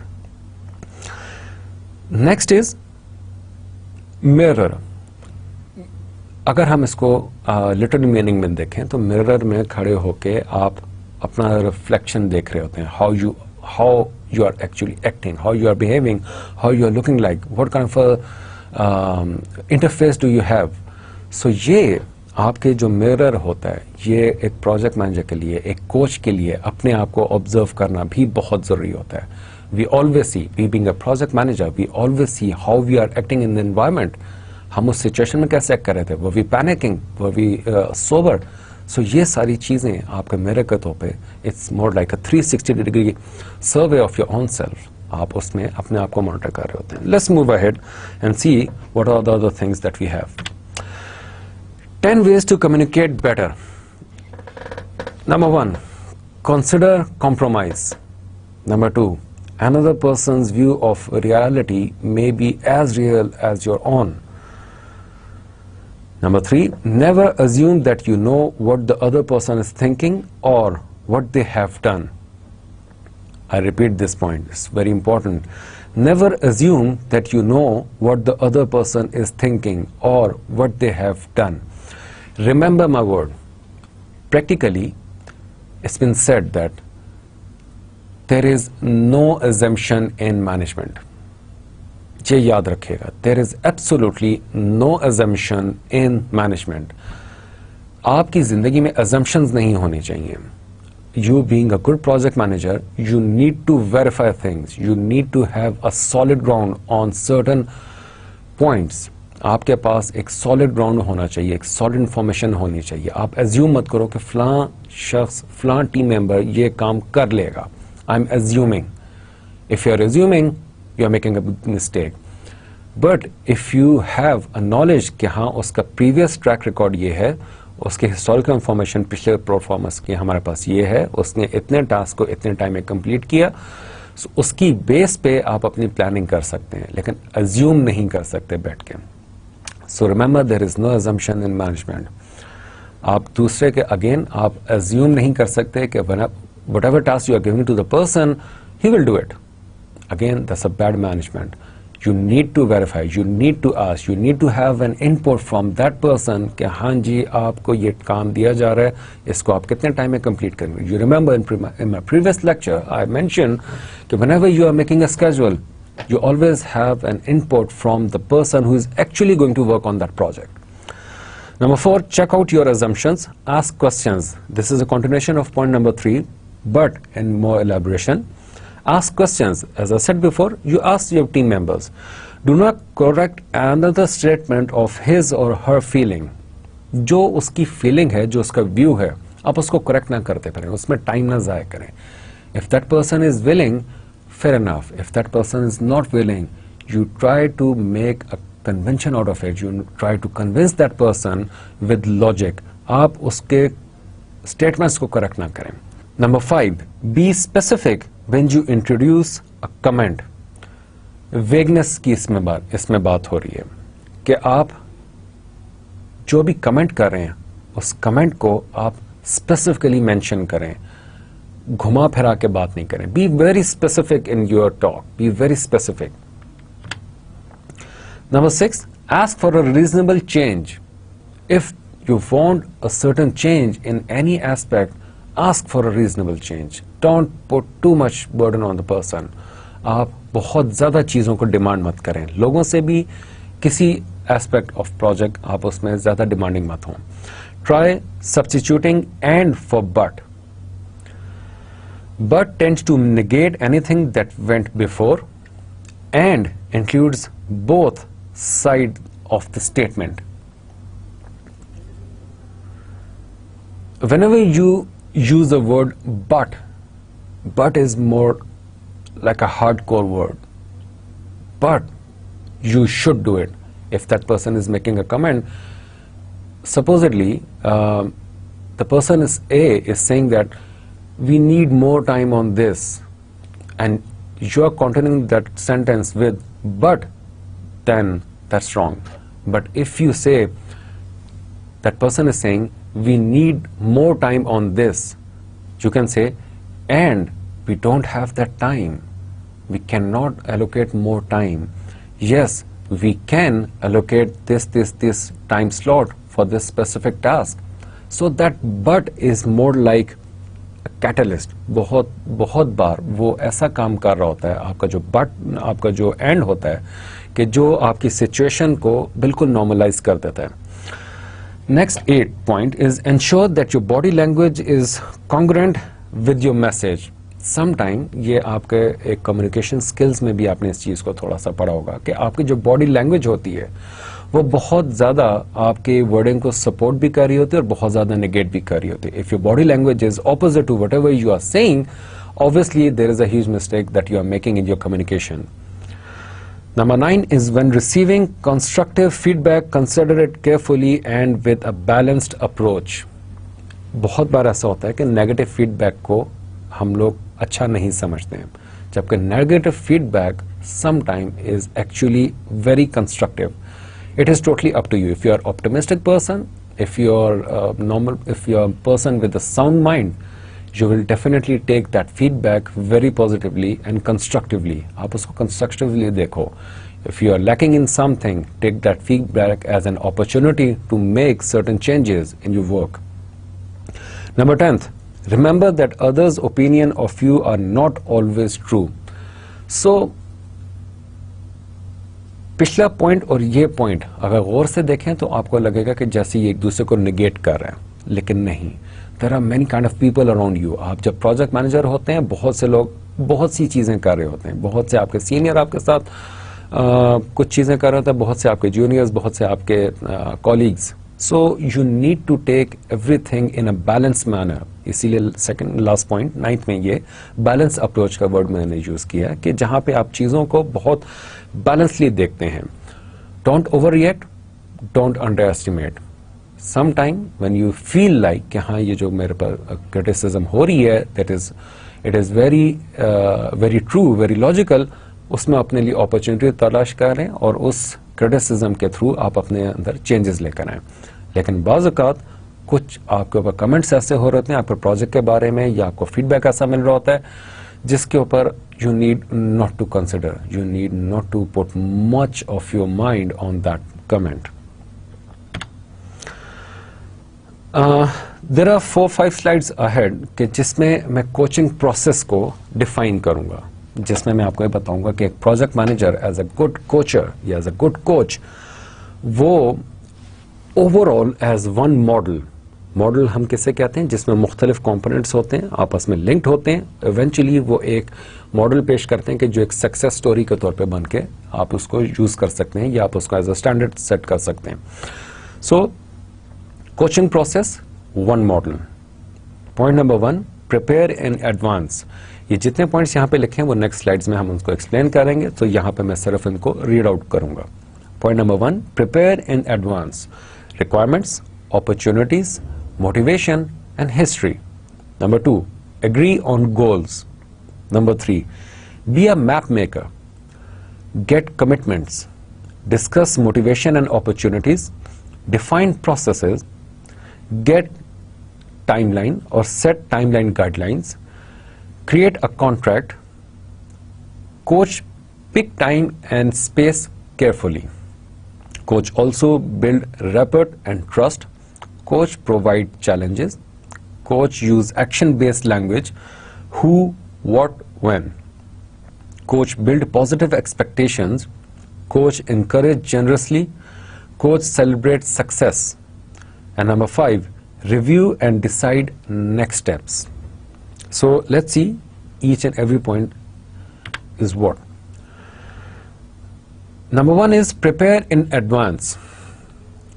Next is mirror. अगर हम इसको लिटरल मीनिंग में देखें तो मिरर में खड़े होके आप अपना रिफ्लेक्शन देख रहे होते हैं, how you are actually acting, how you are behaving, how you are looking like, what kind of interface do you have. So ये आपके जो मिरर होता है, ये एक प्रोजेक्ट मैनेजर के लिए, एक कोच के लिए अपने आप को ऑब्जर्व करना भी बहुत ज़रूरी होता है। We always see, we being a project manager, we always see how we are acting in the environment. हम उस सिचुएशन में कैसे एक्ट कर रहे थे, वो वी पैनिकिंग, वो वी सोबर। सो ये सारी चीज़ें आपके मिरर के तौर पे, it's more like a 360 degree survey of your own self. आप उसमें अपने आप को मॉनिटर कर रहे होते हैं। Let's move ahead and see what are the other things that we have. 10 ways to communicate better. Number 1, consider compromise. Number 2, another person's view of reality may be as real as your own. Number 3, never assume that you know what the other person is thinking or what they have done. I repeat this point, it's very important. Never assume that you know what the other person is thinking or what they have done. Remember my word. Practically, it's been said that there is no assumption in management. ये याद रखिएगा, there is absolutely no assumption in management. आपकी जिंदगी में assumptions नहीं होने चाहिए. You being a good project manager, you need to verify things. You need to have a solid ground on certain points. आपके पास एक सॉलिड ग्राउंड होना चाहिए, एक सॉलिड इंफॉर्मेशन होनी चाहिए। आप एज्यूम मत करो कि फलां शख्स, फलां टीम मेंबर ये काम कर लेगा। I am assuming. If you are assuming, you are making a big mistake. But if you have a knowledge कि हाँ उसका प्रीवियस ट्रैक रिकॉर्ड ये है, उसके हिस्टोरिकल इंफॉर्मेशन पिछले परफॉर्मेंस की हमारे पास ये है, उसने इतने टास्क को इतने टाइम में कंप्लीट किया, उसकी बेस पे आप अपनी प्लानिंग कर सकते हैं, लेकिन एज्यूम नहीं कर सकते बैठ के। So remember, there is no assumption in management. आप दूसरे के अगेन आप assume नहीं कर सकते कि whatever task you are giving to the person, he will do it. Again, that's a bad management. You need to verify, you need to ask, you need to have an input from that person कि हाँ जी आपको ये काम दिया जा रहा है, इसको आप कितने टाइम में complete करेंगे। You remember in my previous lecture, I mentioned कि whenever you are making a schedule, you always have an input from the person who is actually going to work on that project. Number 4, check out your assumptions, ask questions. This is a continuation of point number 3, but in more elaboration. Ask questions. As I said before, you ask your team members. Do not correct another statement of his or her feeling. जो उसकी feeling है, जो उसका view है, आप उसको correct ना करते करें, उसमें time ना ज़ाया करें. If that person is willing, fair enough. If that person is not willing, you try to make a convention out of it, you try to convince that person with logic. आप उसके statements को correct ना करें. Number 5, be specific when you introduce a comment. Vagueness की इसमें बात हो रही है कि आप जो भी comment कर रहे हैं उस comment को आप specifically mention करें, घुमा फिरा के बात नहीं करें. Be very specific in your talk. Be very specific. Number 6, ask for a reasonable change. If you want a certain change in any aspect, ask for a reasonable change. Don't put too much burden on the person. आप बहुत ज़्यादा चीज़ों को demand मत करें. लोगों से भी किसी एस्पेक्ट ऑफ प्रोजेक्ट आप उसमें ज़्यादा डिमांडिंग मत हों. Try substituting and for but. But tends to negate anything that went before and includes both sides of the statement. Whenever you use the word but is more like a hardcore word. But you should do it. If that person is making a comment, supposedly the person is saying that we need more time on this, and you are continuing that sentence with but, then that's wrong. But if you say that person is saying we need more time on this, you can say and we don't have that time. We cannot allocate more time. Yes, we can allocate this time slot for this specific task. So that but is more like a catalyst. बहुत बार वो ऐसा काम कर रहा होता है, आपका जो but, आपका जो end होता है, कि जो आपकी situation को बिल्कुल normalize कर देता है. Next 8 point is ensure that your body language is congruent with your message. Sometime ये आपके एक communication skills में भी आपने इस चीज़ को थोड़ा सा पढ़ा होगा कि आपकी जो body language होती है वो बहुत ज़्यादा आपके wording को support भी कर रही होती है और बहुत ज़्यादा negate भी कर रही होती है. If your body language is opposite to whatever you are saying, obviously there is a huge mistake that you are making in your communication. Number 9 is when receiving constructive feedback, consider it carefully and with a balanced approach. बहुत बार ऐसा होता है कि negative feedback को हम लोग अच्छा नहीं समझते हैं, जबकि negative feedback sometimes is actually very constructive. It is totally up to you. If you are optimistic person, if you are if you are a person with a sound mind, you will definitely take that feedback very positively and constructively. आप उसको constructively देखो. If you are lacking in something, take that feedback as an opportunity to make certain changes in your work. Number 10th, remember that others' opinion of you are not always true. So पिछला point और ये point अगर गौर से देखें तो आपको लगेगा कि जैसे ये एक दूसरे को निगेट कर रहे हैं, लेकिन नहीं. There are many kind of people around you. आप जब प्रोजेक्ट मैनेजर होते हैं, बहुत से लोग बहुत सी चीज़ें कर रहे होते हैं. बहुत से आपके सीनियर आपके साथ कुछ चीज़ें कर रहे होते हैं, बहुत से आपके जूनियर्स, बहुत से आपके colleagues. So you need to take everything in a balance manner. इसीलिए सेकंड लास्ट पॉइंट 9th में ये बैलेंस अप्रोच का वर्ड मैंने यूज़ किया कि जहाँ पे आप चीज़ों को बहुत बैलेंसली देखते हैं. Don't overreact, don't underestimate. Some time when you feel like कि हाँ ये जो मेरे पर क्रिटिसिज्म हो रही है it is very true, very logical, उसमें अपने लिए अपॉर्चुनिटी तलाश करें और उस क्रिटिसिज्म के थ्रू आप अपने अंदर चेंजेस लेकर आएँ. लेकिन बाज़ औक़ात कुछ आपके ऊपर कमेंट्स ऐसे हो रहे हैं आपके प्रोजेक्ट के बारे में या आपको फीडबैक ऐसा मिल रहा होता है जिसके ऊपर you need not to consider, you need not to put much of your mind on that comment. There are 4-5 slides ahead कि जिसमें मैं कोचिंग प्रोसेस को डिफाइन करूंगा, जिसमें मैं आपको ये बताऊंगा कि एक project manager as a good coacher या एज अ गुड कोच वो ओवरऑल एज वन मॉडल हम किसे कहते हैं जिसमें मुख्तलिफ कंपोनेंट्स होते हैं, आपस में लिंक्ड होते हैं. इवेंचुअली वो एक मॉडल पेश करते हैं कि जो एक सक्सेस स्टोरी के तौर पे बन के आप उसको यूज़ कर सकते हैं या आप उसको एज अ स्टैंडर्ड सेट कर सकते हैं. So coaching process, one model. Point number 1, prepare in advance. ये जितने पॉइंट्स यहाँ पे लिखे हैं वो नेक्स्ट स्लाइड्स में हम उनको एक्सप्लेन करेंगे, तो यहाँ पे मैं सिर्फ इनको रीड आउट करूंगा। Point number 1, prepare in advance, requirements, opportunities, motivation and history. Number 2, agree on goals. Number 3, be a map maker, get commitments, discuss motivation and opportunities, define processes, get timeline or set timeline guidelines, create a contract, coach pick time and space carefully. Coach also build rapport and trust. Coach provide challenges. Coach use action-based language, who, what, when. Coach build positive expectations. Coach encourage generously. Coach celebrate success. And number 5, review and decide next steps. So let's see each and every point is what. Number 1 is prepare in advance.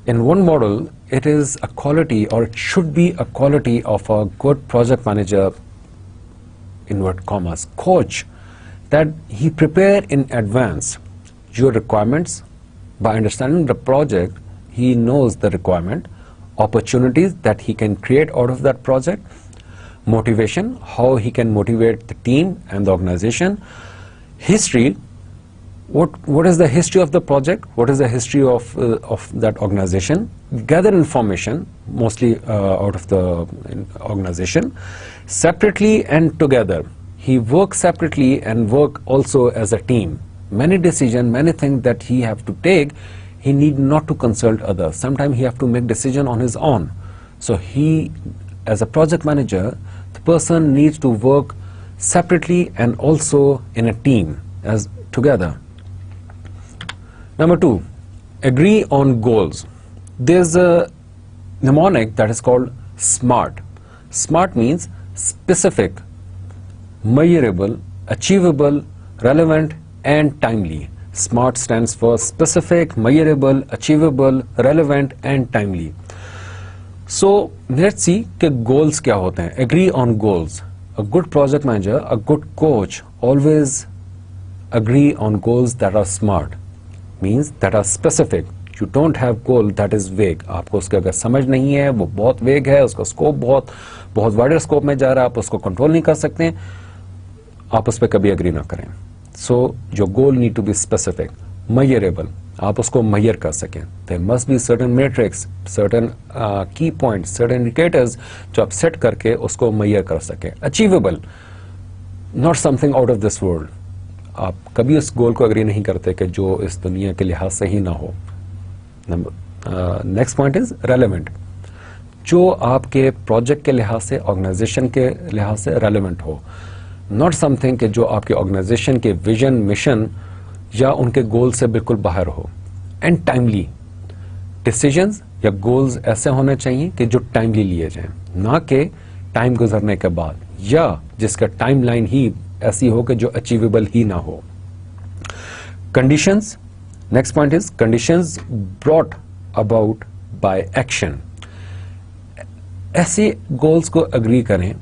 In one model, it is a quality, or it should be a quality of a good project manager, inward commas, coach, that he prepare in advance your requirements. By understanding the project, he knows the requirement, opportunities that he can create out of that project, motivation, how he can motivate the team and the organization, history, what is the history of the project, what is the history of that organization, gather information mostly out of the organization, separately and together. He works separately and work also as a team. Many decisions, many things that he have to take, he need not to consult others. Sometimes he have to make decision on his own. So he, as a project manager, the person needs to work separately and also in a team as together. Number 2, agree on goals. There's a mnemonic that is called SMART. SMART means specific, measurable, achievable, relevant and timely. SMART stands for specific, measurable, achievable, relevant and timely. So let's see कि goals क्या होते हैं. Agree on goals. A good project manager, a good coach always agree on goals that are SMART, means that are specific. You don't have goal that is vague. आपको उसके अगर समझ नहीं है, वो बहुत vague है, उसका स्कोप बहुत वाइडर स्कोप में जा रहा है, आप उसको कंट्रोल नहीं कर सकते, आप उस पर कभी अग्री ना करें. So your goal need to be specific, measurable. आप उसको measure कर सकें. There must be certain metrics, certain key points, certain indicators जो आप set करके उसको measure कर सकें. Achievable, not something out of this world. आप कभी उस गोल को अग्री नहीं करते कि जो इस दुनिया के लिहाज से ही ना हो. नेक्स्ट पॉइंट इज रेलेवेंट, जो आपके प्रोजेक्ट के लिहाज से, ऑर्गेनाइजेशन के लिहाज से रेलेवेंट हो. नॉट समथिंग कि जो आपके ऑर्गेनाइजेशन के विजन, मिशन या उनके गोल से बिल्कुल बाहर हो. एंड टाइमली, डिसीजंस या गोल्स ऐसे होने चाहिए कि जो टाइमली लिए जाएं, ना कि टाइम गुजरने के बाद, या जिसका टाइमलाइन ही ऐसी हो कि जो अचीवेबल ही ना हो. Conditions, next point is conditions brought about by action. ऐसे गोल्स को अग्री करें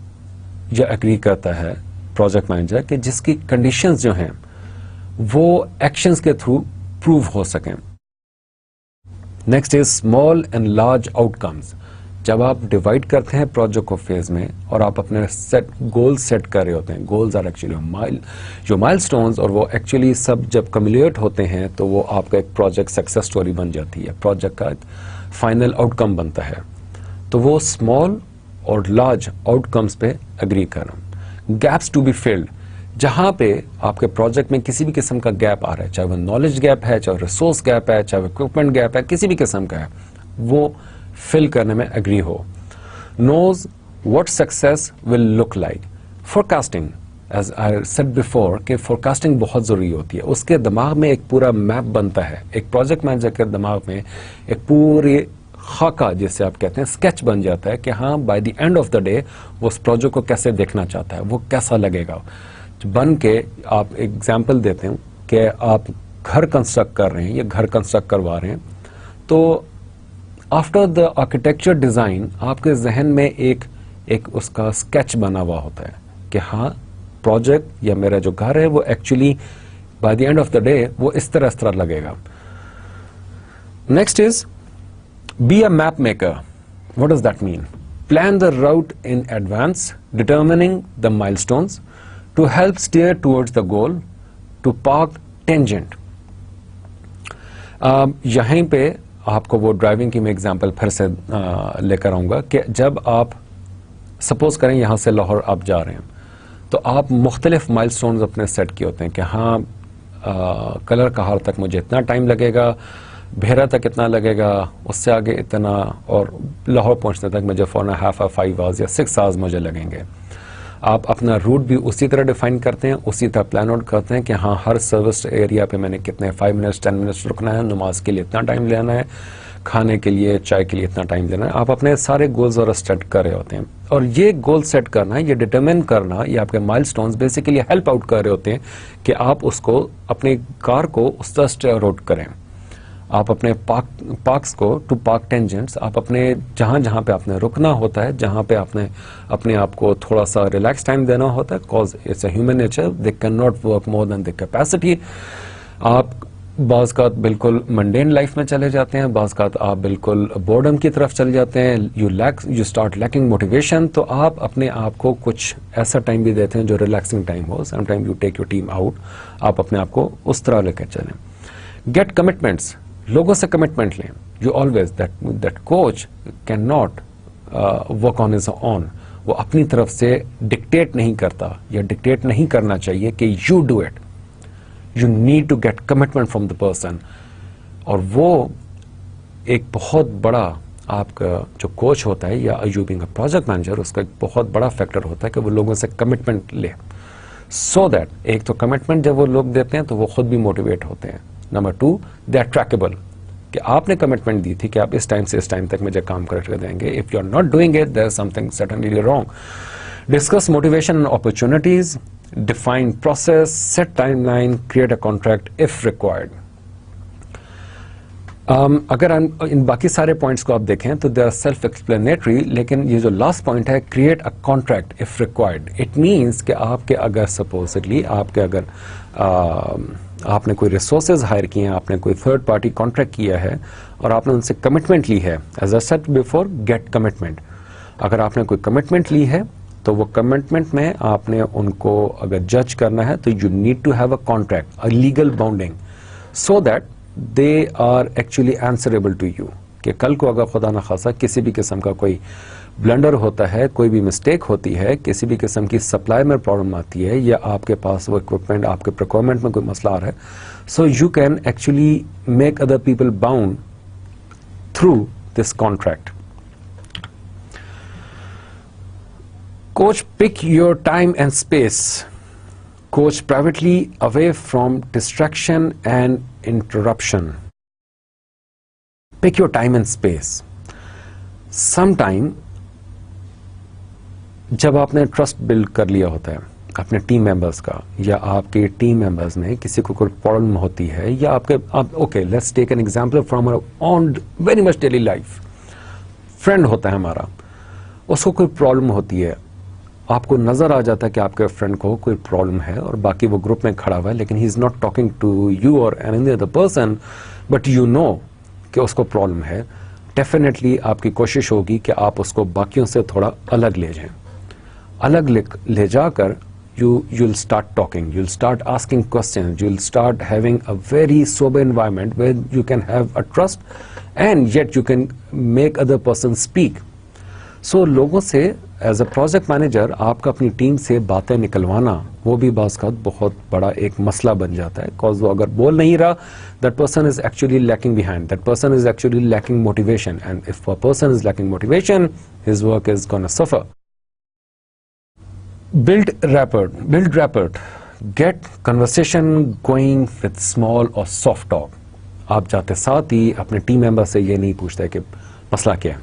या अग्री करता है प्रोजेक्ट मैनेजर कि जिसकी कंडीशंस जो हैं वो एक्शंस के थ्रू प्रूव हो सकें. Next is small and large outcomes. जब आप डिवाइड करते हैं प्रोजेक्ट को फेज में और आप अपने सेट गोल्स सेट कर रहे होते हैं, गोल्स आर एक्चुअली जो माइलस्टोन्स, और वो एक्चुअली सब जब कम्युलेट होते हैं तो वो आपका एक प्रोजेक्ट सक्सेस स्टोरी बन जाती है, प्रोजेक्ट का फाइनल आउटकम बनता है. तो वो स्मॉल और लार्ज आउटकम्स पे अग्री करना. गैप्स टू बी फिल्ड, जहां पे आपके प्रोजेक्ट में किसी भी किस्म का गैप आ रहा है, चाहे वो नॉलेज गैप है, चाहे रिसोर्स गैप है, चाहे इक्विपमेंट गैप है, किसी भी किस्म का है, वो फिल करने में एग्री हो. Knows what success will look like. Forecasting, as I said before कि फोरकास्टिंग बहुत जरूरी होती है. उसके दिमाग में एक पूरा मैप बनता है, एक प्रोजेक्ट मैनेजर के दिमाग में एक पूरी खाका, जिसे आप कहते हैं स्केच बन जाता है कि हाँ bye the end of the day वो उस प्रोजेक्ट को कैसे देखना चाहता है, वो कैसा लगेगा. बन के आप एग्जाम्पल देते हैं कि आप घर कंस्ट्रक्ट कर रहे हैं या घर कंस्ट्रक्ट करवा रहे हैं, तो आफ्टर द आर्किटेक्चर डिजाइन आपके जहन में एक एक उसका स्केच बना हुआ होता है कि हाँ प्रोजेक्ट या मेरा जो घर है वो actually by the end of the day वो इस तरह लगेगा. Next is be a map maker. What does that mean? Plan the route in advance, determining the milestones to help steer towards the goal, to park tangent. यहीं पे आपको वो driving की मैं एग्जांपल फिर से लेकर आऊंगा कि जब आप सपोज करें यहां से लाहौर आप जा रहे हैं तो आप मुख्तलिफ माइलस्टोन्स अपने सेट किए होते हैं कि हाँ कलर कहार तक मुझे इतना टाइम लगेगा, भेरा तक इतना लगेगा, उससे आगे इतना, और लाहौर पहुंचने तक मुझे 4.5 or 5 hours या 6 hours मुझे लगेंगे. आप अपना रूट भी उसी तरह डिफाइन करते हैं, उसी तरह प्लान आउट करते हैं कि हाँ हर सर्विस एरिया पे मैंने कितने 5 minutes 10 minutes रुकना है, नमाज के लिए इतना टाइम लेना है, खाने के लिए चाय के लिए इतना टाइम लेना है. आप अपने सारे गोल्स और सेट कर रहे होते हैं और ये गोल सेट करना, ये डिटरमिन करना, ये आपके माइलस्टोन्स बेसिकली हेल्प आउट कर रहे होते हैं कि आप उसको अपनी कार को उस तरह स्टे रूट करें. आप अपने पार्क्स को टू पार्क टेंजेंट्स, आप अपने जहाँ जहाँ पे आपने रुकना होता है, जहाँ पे आपने अपने आप को थोड़ा सा रिलैक्स टाइम देना होता है, cause it's a human nature, they can not work more than the capacity. आप बाज़ का बिल्कुल मंडेन लाइफ में चले जाते हैं, बाज़ का आप बिल्कुल बोर्डम की तरफ चले जाते हैं, यू स्टार्ट लैकिंग मोटिवेशन. तो आप अपने आप को कुछ ऐसा टाइम भी देते हैं जो रिलैक्सिंग टाइम हो. Some time you take your team out, आप अपने आप को उस तरह लेकर चलें. गेट कमिटमेंट्स, लोगों से कमिटमेंट लें. You always that coach can not work on his on. वो अपनी तरफ से डिक्टेट नहीं करता या डिक्टेट नहीं करना चाहिए कि you do it. You need to get commitment from the person. और वो एक बहुत बड़ा आपका जो कोच होता है या you being a project manager, उसका एक बहुत बड़ा फैक्टर होता है कि वो लोगों से कमिटमेंट ले. सो दैट एक तो कमिटमेंट जब वो लोग देते हैं तो वो खुद भी मोटिवेट होते हैं. नंबर 2, दे आर ट्रैकेबल, कि आपने कमिटमेंट दी थी कि आप इस टाइम से इस टाइम तक मुझे काम करके देंगे. If you are not doing it, there is something certainly wrong. Discuss motivation and opportunities, define process, set timeline, create a contract if required. अगर इन बाकी सारे पॉइंट्स को आप देखें तो दे आर सेल्फ एक्सप्लेनेटरी, लेकिन ये जो लास्ट पॉइंट है create a contract if required, it means कि आपके अगर सपोजिटली आपके अगर आपने कोई रिसोर्सेज हायर किए हैं, आपने कोई थर्ड पार्टी कॉन्ट्रैक्ट किया है और आपने उनसे कमिटमेंट ली है, as I said before, get commitment. अगर आपने कोई कमिटमेंट ली है तो वो कमिटमेंट में आपने उनको अगर जज करना है तो you need to have a contract, a legal bounding, so that they are actually answerable to you. कि कल को अगर खुदा न खासा किसी भी किस्म का कोई ब्लंडर होता है, कोई भी मिस्टेक होती है, किसी भी किस्म की सप्लाई में प्रॉब्लम आती है या आपके पास वो इक्विपमेंट, आपके प्रोक्योरमेंट में कोई मसला आ रहा है, so you can actually make other people bound through this contract. Coach, pick your time and space. Coach privately, away from distraction and interruption. Pick your time and space. Sometime जब आपने trust build कर लिया होता है अपने team members का, या आपके टीम मेंबर्स में किसी को कोई प्रॉब्लम होती है, या okay let's take an example from our on very much daily life. Friend होता है हमारा, उसको कोई प्रॉब्लम होती है, आपको नजर आ जाता है कि आपके फ्रेंड को कोई प्रॉब्लम है और बाकी वो ग्रुप में खड़ा हुआ है, लेकिन he is not talking to you और any other person, but you know कि उसको प्रॉब्लम है. डेफिनेटली आपकी कोशिश होगी कि आप उसको बाकियों से थोड़ा अलग ले जाएं. अलग ले जाकर you will start talking, you'll start asking questions, you'll start having a very sober environment where you can have a trust and yet you can make other person speak. So लोगों से एज अ प्रोजेक्ट मैनेजर आपका अपनी team से बातें निकलवाना वो भी बाज़ का बहुत बड़ा एक मसला बन जाता है, बिकॉज वो अगर बोल नहीं रहा, that person is actually lacking behind, that person is actually lacking motivation, and if a person is lacking motivation his work is gonna suffer. Build rapport. Get conversation going with small or soft talk. आप जाते साथ ही अपने team member से ये नहीं पूछते कि मसला क्या है.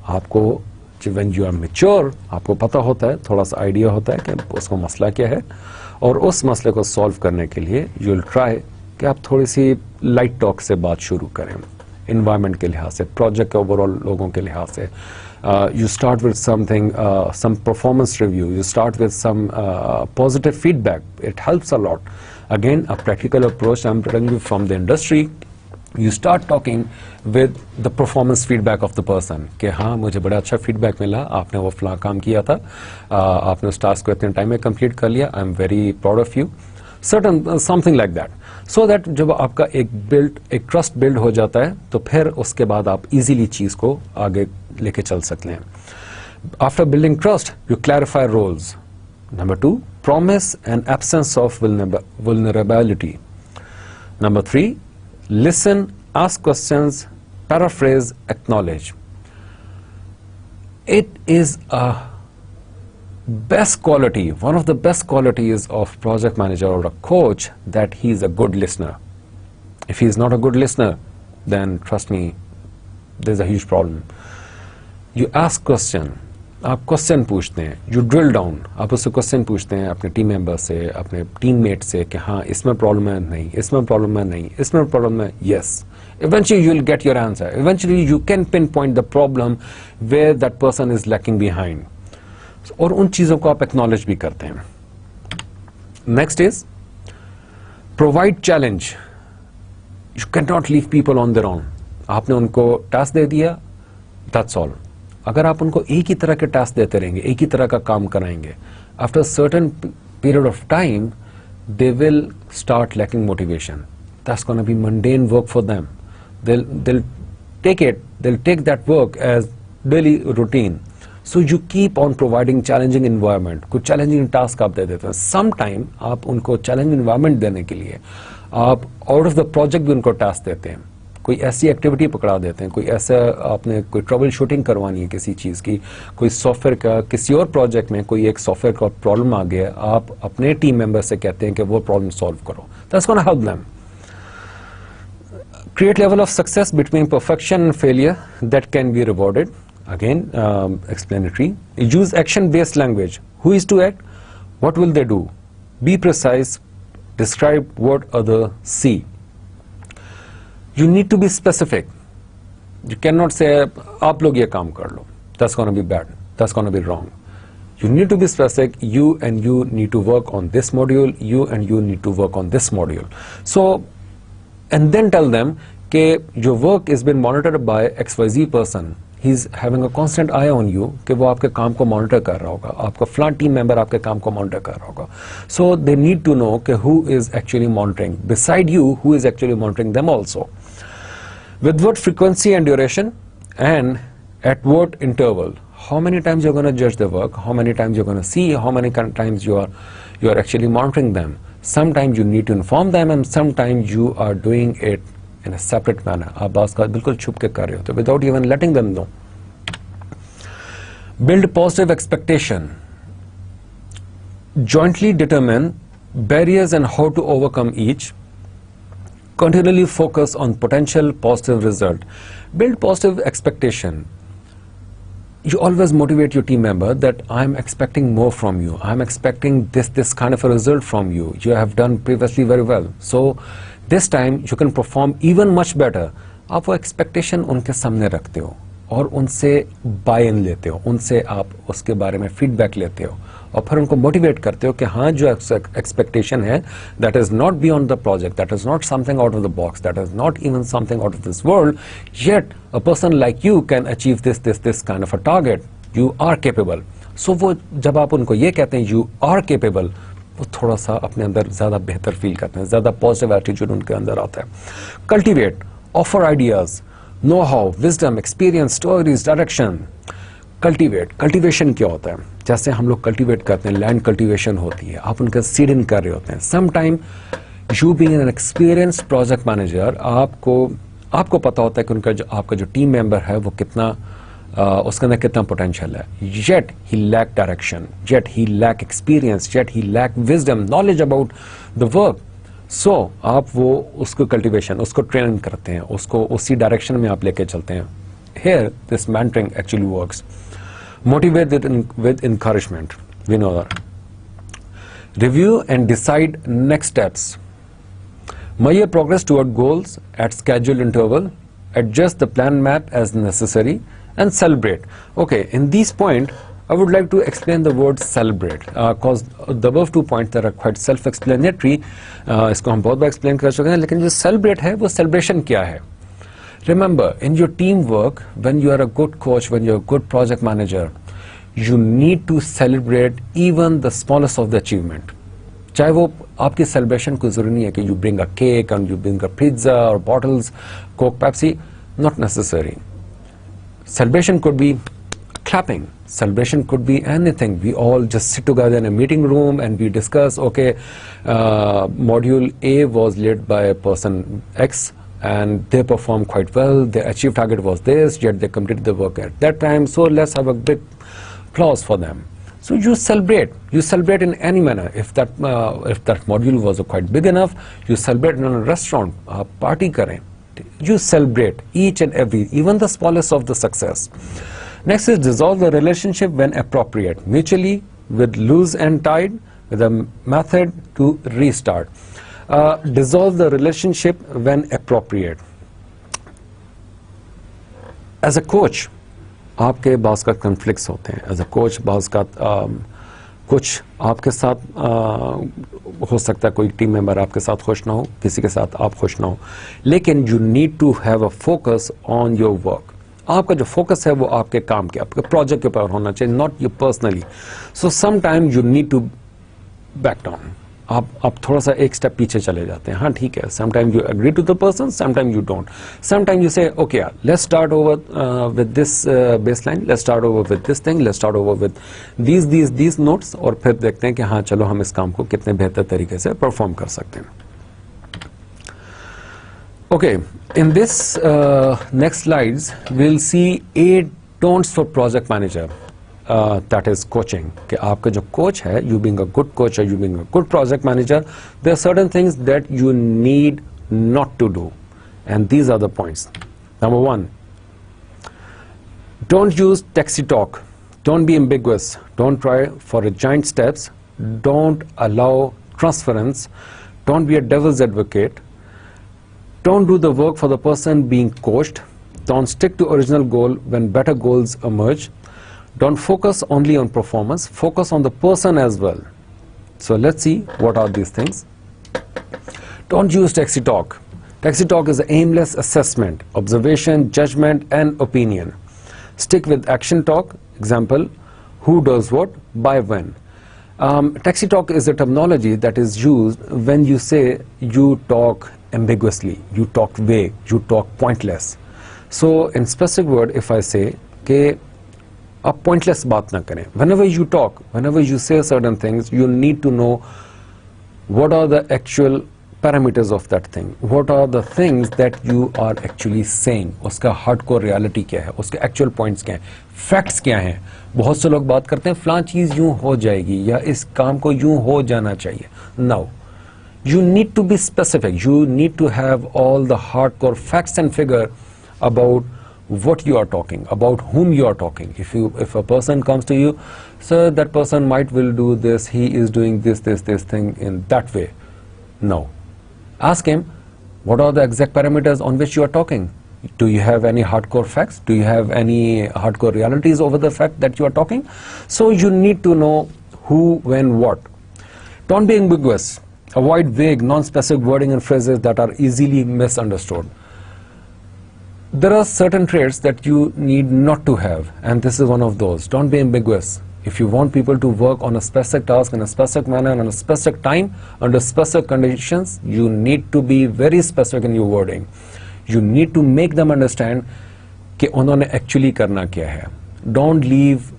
आपको when you are mature आपको पता होता है, थोड़ा सा आइडिया होता है कि उसको मसला क्या है, और उस मसले को सॉल्व करने के लिए यू विल ट्राई कि आप थोड़ी सी लाइट टॉक से बात शुरू करें, इन्वायरमेंट के लिहाज से, प्रोजेक्ट के ओवरऑल लोगों के लिहाज से, You start with something, some performance review. You start with some positive feedback. It helps a lot. Again, a practical approach I'm telling you from the industry. You start talking with the performance feedback of the person कि हाँ मुझे बड़ा अच्छा feedback मिला, आपने वो फला काम किया था, आपने उस task को इतने time में complete कर लिया, I'm very proud of you, certain something like that, so that जब आपका एक trust build हो जाता है तो फिर उसके बाद आप easily चीज़ को आगे लेके चल सकते हैं. After building trust, you clarify roles. Number 2, promise and absence of vulnerability. Number 3, listen, ask questions, paraphrase, acknowledge. It is a best quality, one of the best qualities of project manager or a coach, that he is a good listener. If he is not a good listener, then trust me, there's a huge problem. You ask question, आप question पूछते हैं, you drill down, आप उससे question पूछते हैं अपने team member से, अपने टीममेट से कि हाँ इसमें प्रॉब्लम है, नहीं इसमें प्रॉब्लम है, नहीं इसमें प्रॉब्लम है, yes. Eventually you will get your answer. Eventually you can pinpoint the problem where that person is lacking behind. और उन चीज़ों को आप acknowledge भी करते हैं. Next is provide challenge. You cannot leave people on their own. आपने उनको टास्क दे दिया, that's all. अगर आप उनको एक ही तरह के टास्क देते रहेंगे, एक ही तरह का काम कराएंगे, after certain period of time they will start lacking motivation. That's gonna be mundane work for them. they'll take that work as daily routine. So you keep on providing challenging environment. कुछ challenging task आप दे देते हैं. Sometime आप उनको challenging environment देने के लिए आप out of the project भी उनको task देते हैं. कोई ऐसी एक्टिविटी पकड़ा देते हैं, कोई ऐसा आपने कोई ट्रबल शूटिंग करवानी है किसी चीज़ की, कोई सॉफ्टवेयर का किसी और प्रोजेक्ट में कोई एक सॉफ्टवेयर का प्रॉब्लम आ गया, आप अपने टीम मेंबर से कहते हैं कि वो प्रॉब्लम सॉल्व करो. That's gonna help them. Create level of success between perfection and failure that can be rewarded. Again, explanatory. Use action-based language. Who is to act? What will they do? Be precise. Describe what others see. You need to be specific. You cannot say, "Aap log ye kaam kar lo." That's going to be bad. That's going to be wrong. You need to be specific. You and you need to work on this module. You and you need to work on this module. So, and then tell them that your work is being monitored by XYZ person. He's having a constant eye on you कि वो आपके काम को monitor कर रहा होगा, आपका फ्लान team member आपके काम को monitor कर रहा होगा. So they need to know कि who is actually monitoring. Beside you, who is actually monitoring them also. With what frequency and duration, and at what interval. How many times you're going to judge the work, how many times you're going to see, how many times you are actually monitoring them. Sometimes you need to inform them and sometimes you are doing it in a separate manner. आप बात का बिल्कुल छुप के कर रहे होते, without even letting them know. Build positive expectation. Jointly determine barriers and how to overcome each. Continually focus on potential positive result. Build positive expectation. You always motivate your team member that I'm expecting more from you. I'm expecting this kind of a result from you. You have done previously very well. So this time you can perform even much better. आप वो expectation उनके सामने रखते हो और उनसे buy-in लेते हो, उनसे आप उसके बारे में feedback लेते हो और फिर उनको motivate करते हो कि हाँ जो expectation है, that is not beyond the project, that is not something out of the box, that is not even something out of this world, yet a person like you can achieve this kind of a target. You are capable. So वो जब आप उनको ये कहते हैं you are capable, वो थोड़ा सा अपने अंदर ज़्यादा बेहतर फील करते हैं, ज़्यादा पॉजिटिव एटीट्यूड उनके अंदर आता है. Cultivate, offer ideas, know how, wisdom, experience, stories, direction. Cultivate, cultivation क्या होता है? जैसे हम लोग कल्टिवेट करते हैं, लैंड कल्टिवेशन होती है, आप उनका सीडिंग कर रहे होते हैं. Some time you being an experienced project manager, आपको पता होता है कि उनका आपका जो टीम मेंबर है वो कितना उसके अंदर कितना पोटेंशियल है. yet he lack direction, yet he lack experience, yet he lack wisdom, knowledge about the work. So आप वो उसको कल्टिवेशन, उसको ट्रेन करते हैं, उसको उसी डायरेक्शन में आप लेके चलते हैं. Here this mentoring actually works. Motivate with encouragement. We know that. Review and decide next steps. Measure progress toward goals at scheduled interval. Adjust the plan map as necessary. and celebrate. Okay, in this point, I would like to explain the word celebrate because the above 2 points that are quite self-explanatory. इसको हम बहुत बार explain कर चुके हैं, लेकिन जो celebrate है वो celebration क्या है? Remember, in your teamwork, when you are a good coach, when you are a good project manager, you need to celebrate even the smallest of the achievement. चाहे वो आपकी celebration को जरूरी नहीं है कि you bring a cake and you bring a pizza or bottles, Coke, Pepsi, not necessary. Celebration could be clapping. Celebration could be anything. We all just sit together in a meeting room and we discuss, okay, module A was led by a person X and they performed quite well. Their achieved target was this, yet they completed the work at that time. So let's have a big applause for them. So you celebrate. You celebrate in any manner. If that module was quite big enough, you celebrate in a restaurant, party kare. You celebrate each and every, even the smallest of the success. Next is dissolve the relationship when appropriate, mutually, with loose and tight, with a method to restart. Dissolve the relationship when appropriate. As a coach, आपके बास का conflicts होते हैं. As a coach, बास का कुछ आपके साथ हो सकता है, कोई टीम मेंबर आपके साथ खुश ना हो, किसी के साथ आप खुश ना हो, लेकिन you need to have a focus on your work. आपका जो फोकस है वो आपके काम के, आपके प्रोजेक्ट के ऊपर होना चाहिए, not you personally. So some time you need to back down. आप थोड़ा सा एक स्टेप पीछे चले जाते हैं. हाँ ठीक है, some time you agree to the person, some time you don't. Some time you say okay यार, let's start over with this baseline, let's start over with this thing, let's start over with these notes, और फिर देखते हैं कि हाँ चलो हम इस काम को कितने बेहतर तरीके से परफॉर्म कर सकते हैं. Okay, in this next slides, we'll see 8 don'ts for project manager. That is coaching. कि आपका जो coach है, you being a good coach or you being a good project manager, there are certain things that you need not to do. And these are the points. Number 1, don't use taxi talk. Don't be ambiguous. Don't try for a giant steps. Don't allow transference. Don't be a devil's advocate. Don't do the work for the person being coached. Don't stick to original goal when better goals emerge. Don't focus only on performance. Focus on the person as well. So let's see what are these things. Don't use taxi talk. Taxi talk is aimless assessment, observation, judgment, and opinion. Stick with action talk. Example, who does what, by when. Taxi talk is a terminology that is used when you say you talk ambiguously, you talk vague, you talk pointless. So in specific word, if I say कि आप pointless बात ना करें. Whenever you talk, whenever you say certain things, you need to know what are the actual parameters of that thing. What are the things that you are actually saying? उसका hardcore reality क्या है? उसके actual points क्या हैं? Facts क्या हैं? बहुत से लोग बात करते हैं फलां चीज यूं हो जाएगी या इस काम को यूं हो जाना चाहिए. Now, you need to be specific. You need to have all the hardcore facts and figure about what you are talking, about whom you are talking. If a person comes to you, sir, that person might will do this, he is doing this thing in that way. No. Ask him, what are the exact parameters on which you are talking? Do you have any hardcore facts? Do you have any hardcore realities over the fact that you are talking? So you need to know who, when, what. Don't be ambiguous. Avoid vague, non-specific wording and phrases that are easily misunderstood. There are certain traits that you need not to have, and this is one of those. Don't be ambiguous. If you want people to work on a specific task in a specific manner and a specific time, under specific conditions, you need to be very specific in your wording. You need to make them understand कि उन्होंने actually करना क्या है. Don't leave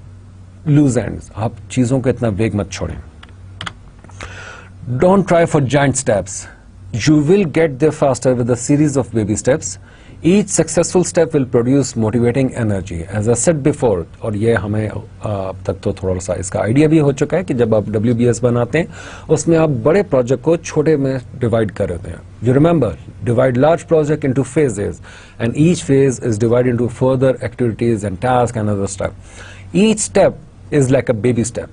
loose ends. आप चीज़ों को इतना वेग मत छोड़ें. Don't try for giant steps. You will get there faster with a series of baby steps. Each successful step will produce motivating energy. As I said before, और ये हमें अब तक तो थोड़ा सा इसका आइडिया भी हो चुका है कि जब आप WBS बनाते हैं उसमें आप बड़े प्रोजेक्ट को छोटे में डिवाइड कर देते हैं. You remember, divide large project into phases, and each phase is divided into further activities and tasks and other stuff. Each step is like a baby step.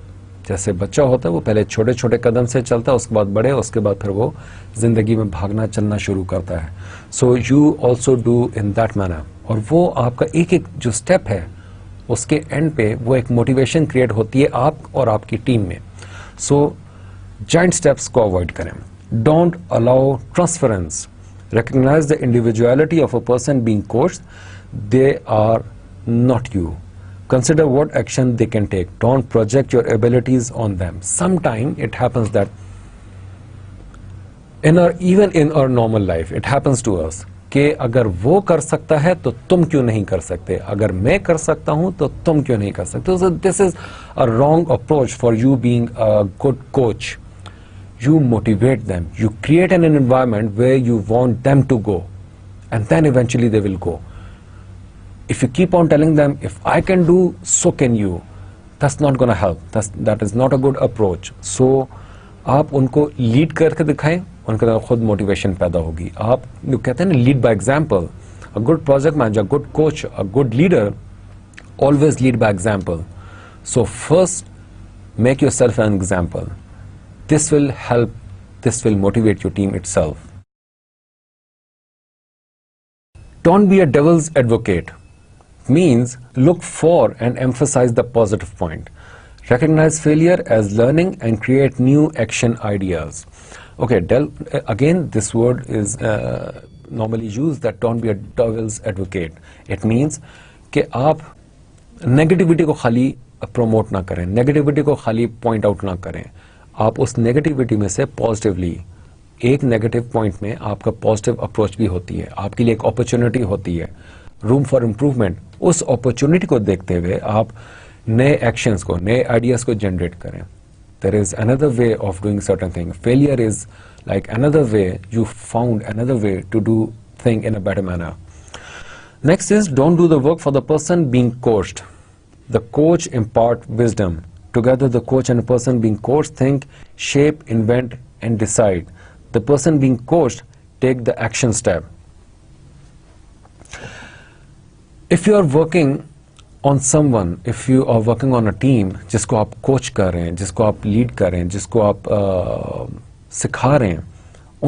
जैसे बच्चा होता है वो पहले छोटे छोटे कदम से चलता है, उसके बाद बड़े, उसके बाद फिर वो जिंदगी में भागना चलना शुरू करता है. So you also do in that manner. और वो आपका एक एक जो स्टेप है उसके एंड पे वो एक मोटिवेशन क्रिएट होती है आप और आपकी टीम में. सो जाइंट स्टेप्स को अवॉइड करें. Don't allow transference. Recognize the individuality of a person being coached. They are not you. Consider what action they can take. Don't project your abilities on them. Sometimes it happens that even in our normal life, it happens to us कि अगर वो कर सकता है तो तुम क्यों नहीं कर सकते, अगर मैं कर सकता हूं तो तुम क्यों नहीं कर सकते. So this is a wrong approach for you being a good coach. You motivate them. You create an environment where you want them to go, and then eventually they will go. If you keep on telling them, if I can do, so can you, that's not going to help. That is not a good approach. So आप उनको lead करके दिखाएं, उनके अंदर खुद motivation पैदा होगी. आप जो कहते हैं ना, lead by example. A good project manager, good coach, a good leader always lead by example. So first make your self an example. This will help, this will motivate your team itself. Don't be a devil's advocate. Means look for and emphasize the positive point. Recognize failure as learning and create new action ideas. Okay, again this word is normally used, that don't be a devil's advocate. It means कि आप negativity को खाली promote ना करें, negativity को खाली point out ना करें. आप उस नेगेटिविटी में से पॉजिटिवली, एक नेगेटिव पॉइंट में आपका पॉजिटिव अप्रोच भी होती है, आपके लिए एक अपॉर्चुनिटी होती है, रूम फॉर इम्प्रूवमेंट. उस अपॉर्चुनिटी को देखते हुए आप नए एक्शंस को, नए आइडियाज को जनरेट करें. There is another way of doing certain thing. Failure is like another way, you found another way to do thing in a better manner. Next is don't do the work for the person being coached. The coach impart wisdom. Together the coach and the person being coached think, shape, invent and decide. The person being coached take the action step. If you are working on someone, if you are working on a team जिसको आप coach कर रहे हैं, जिसको आप lead कर रहे हैं, जिसको आप सिखा रहे हैं,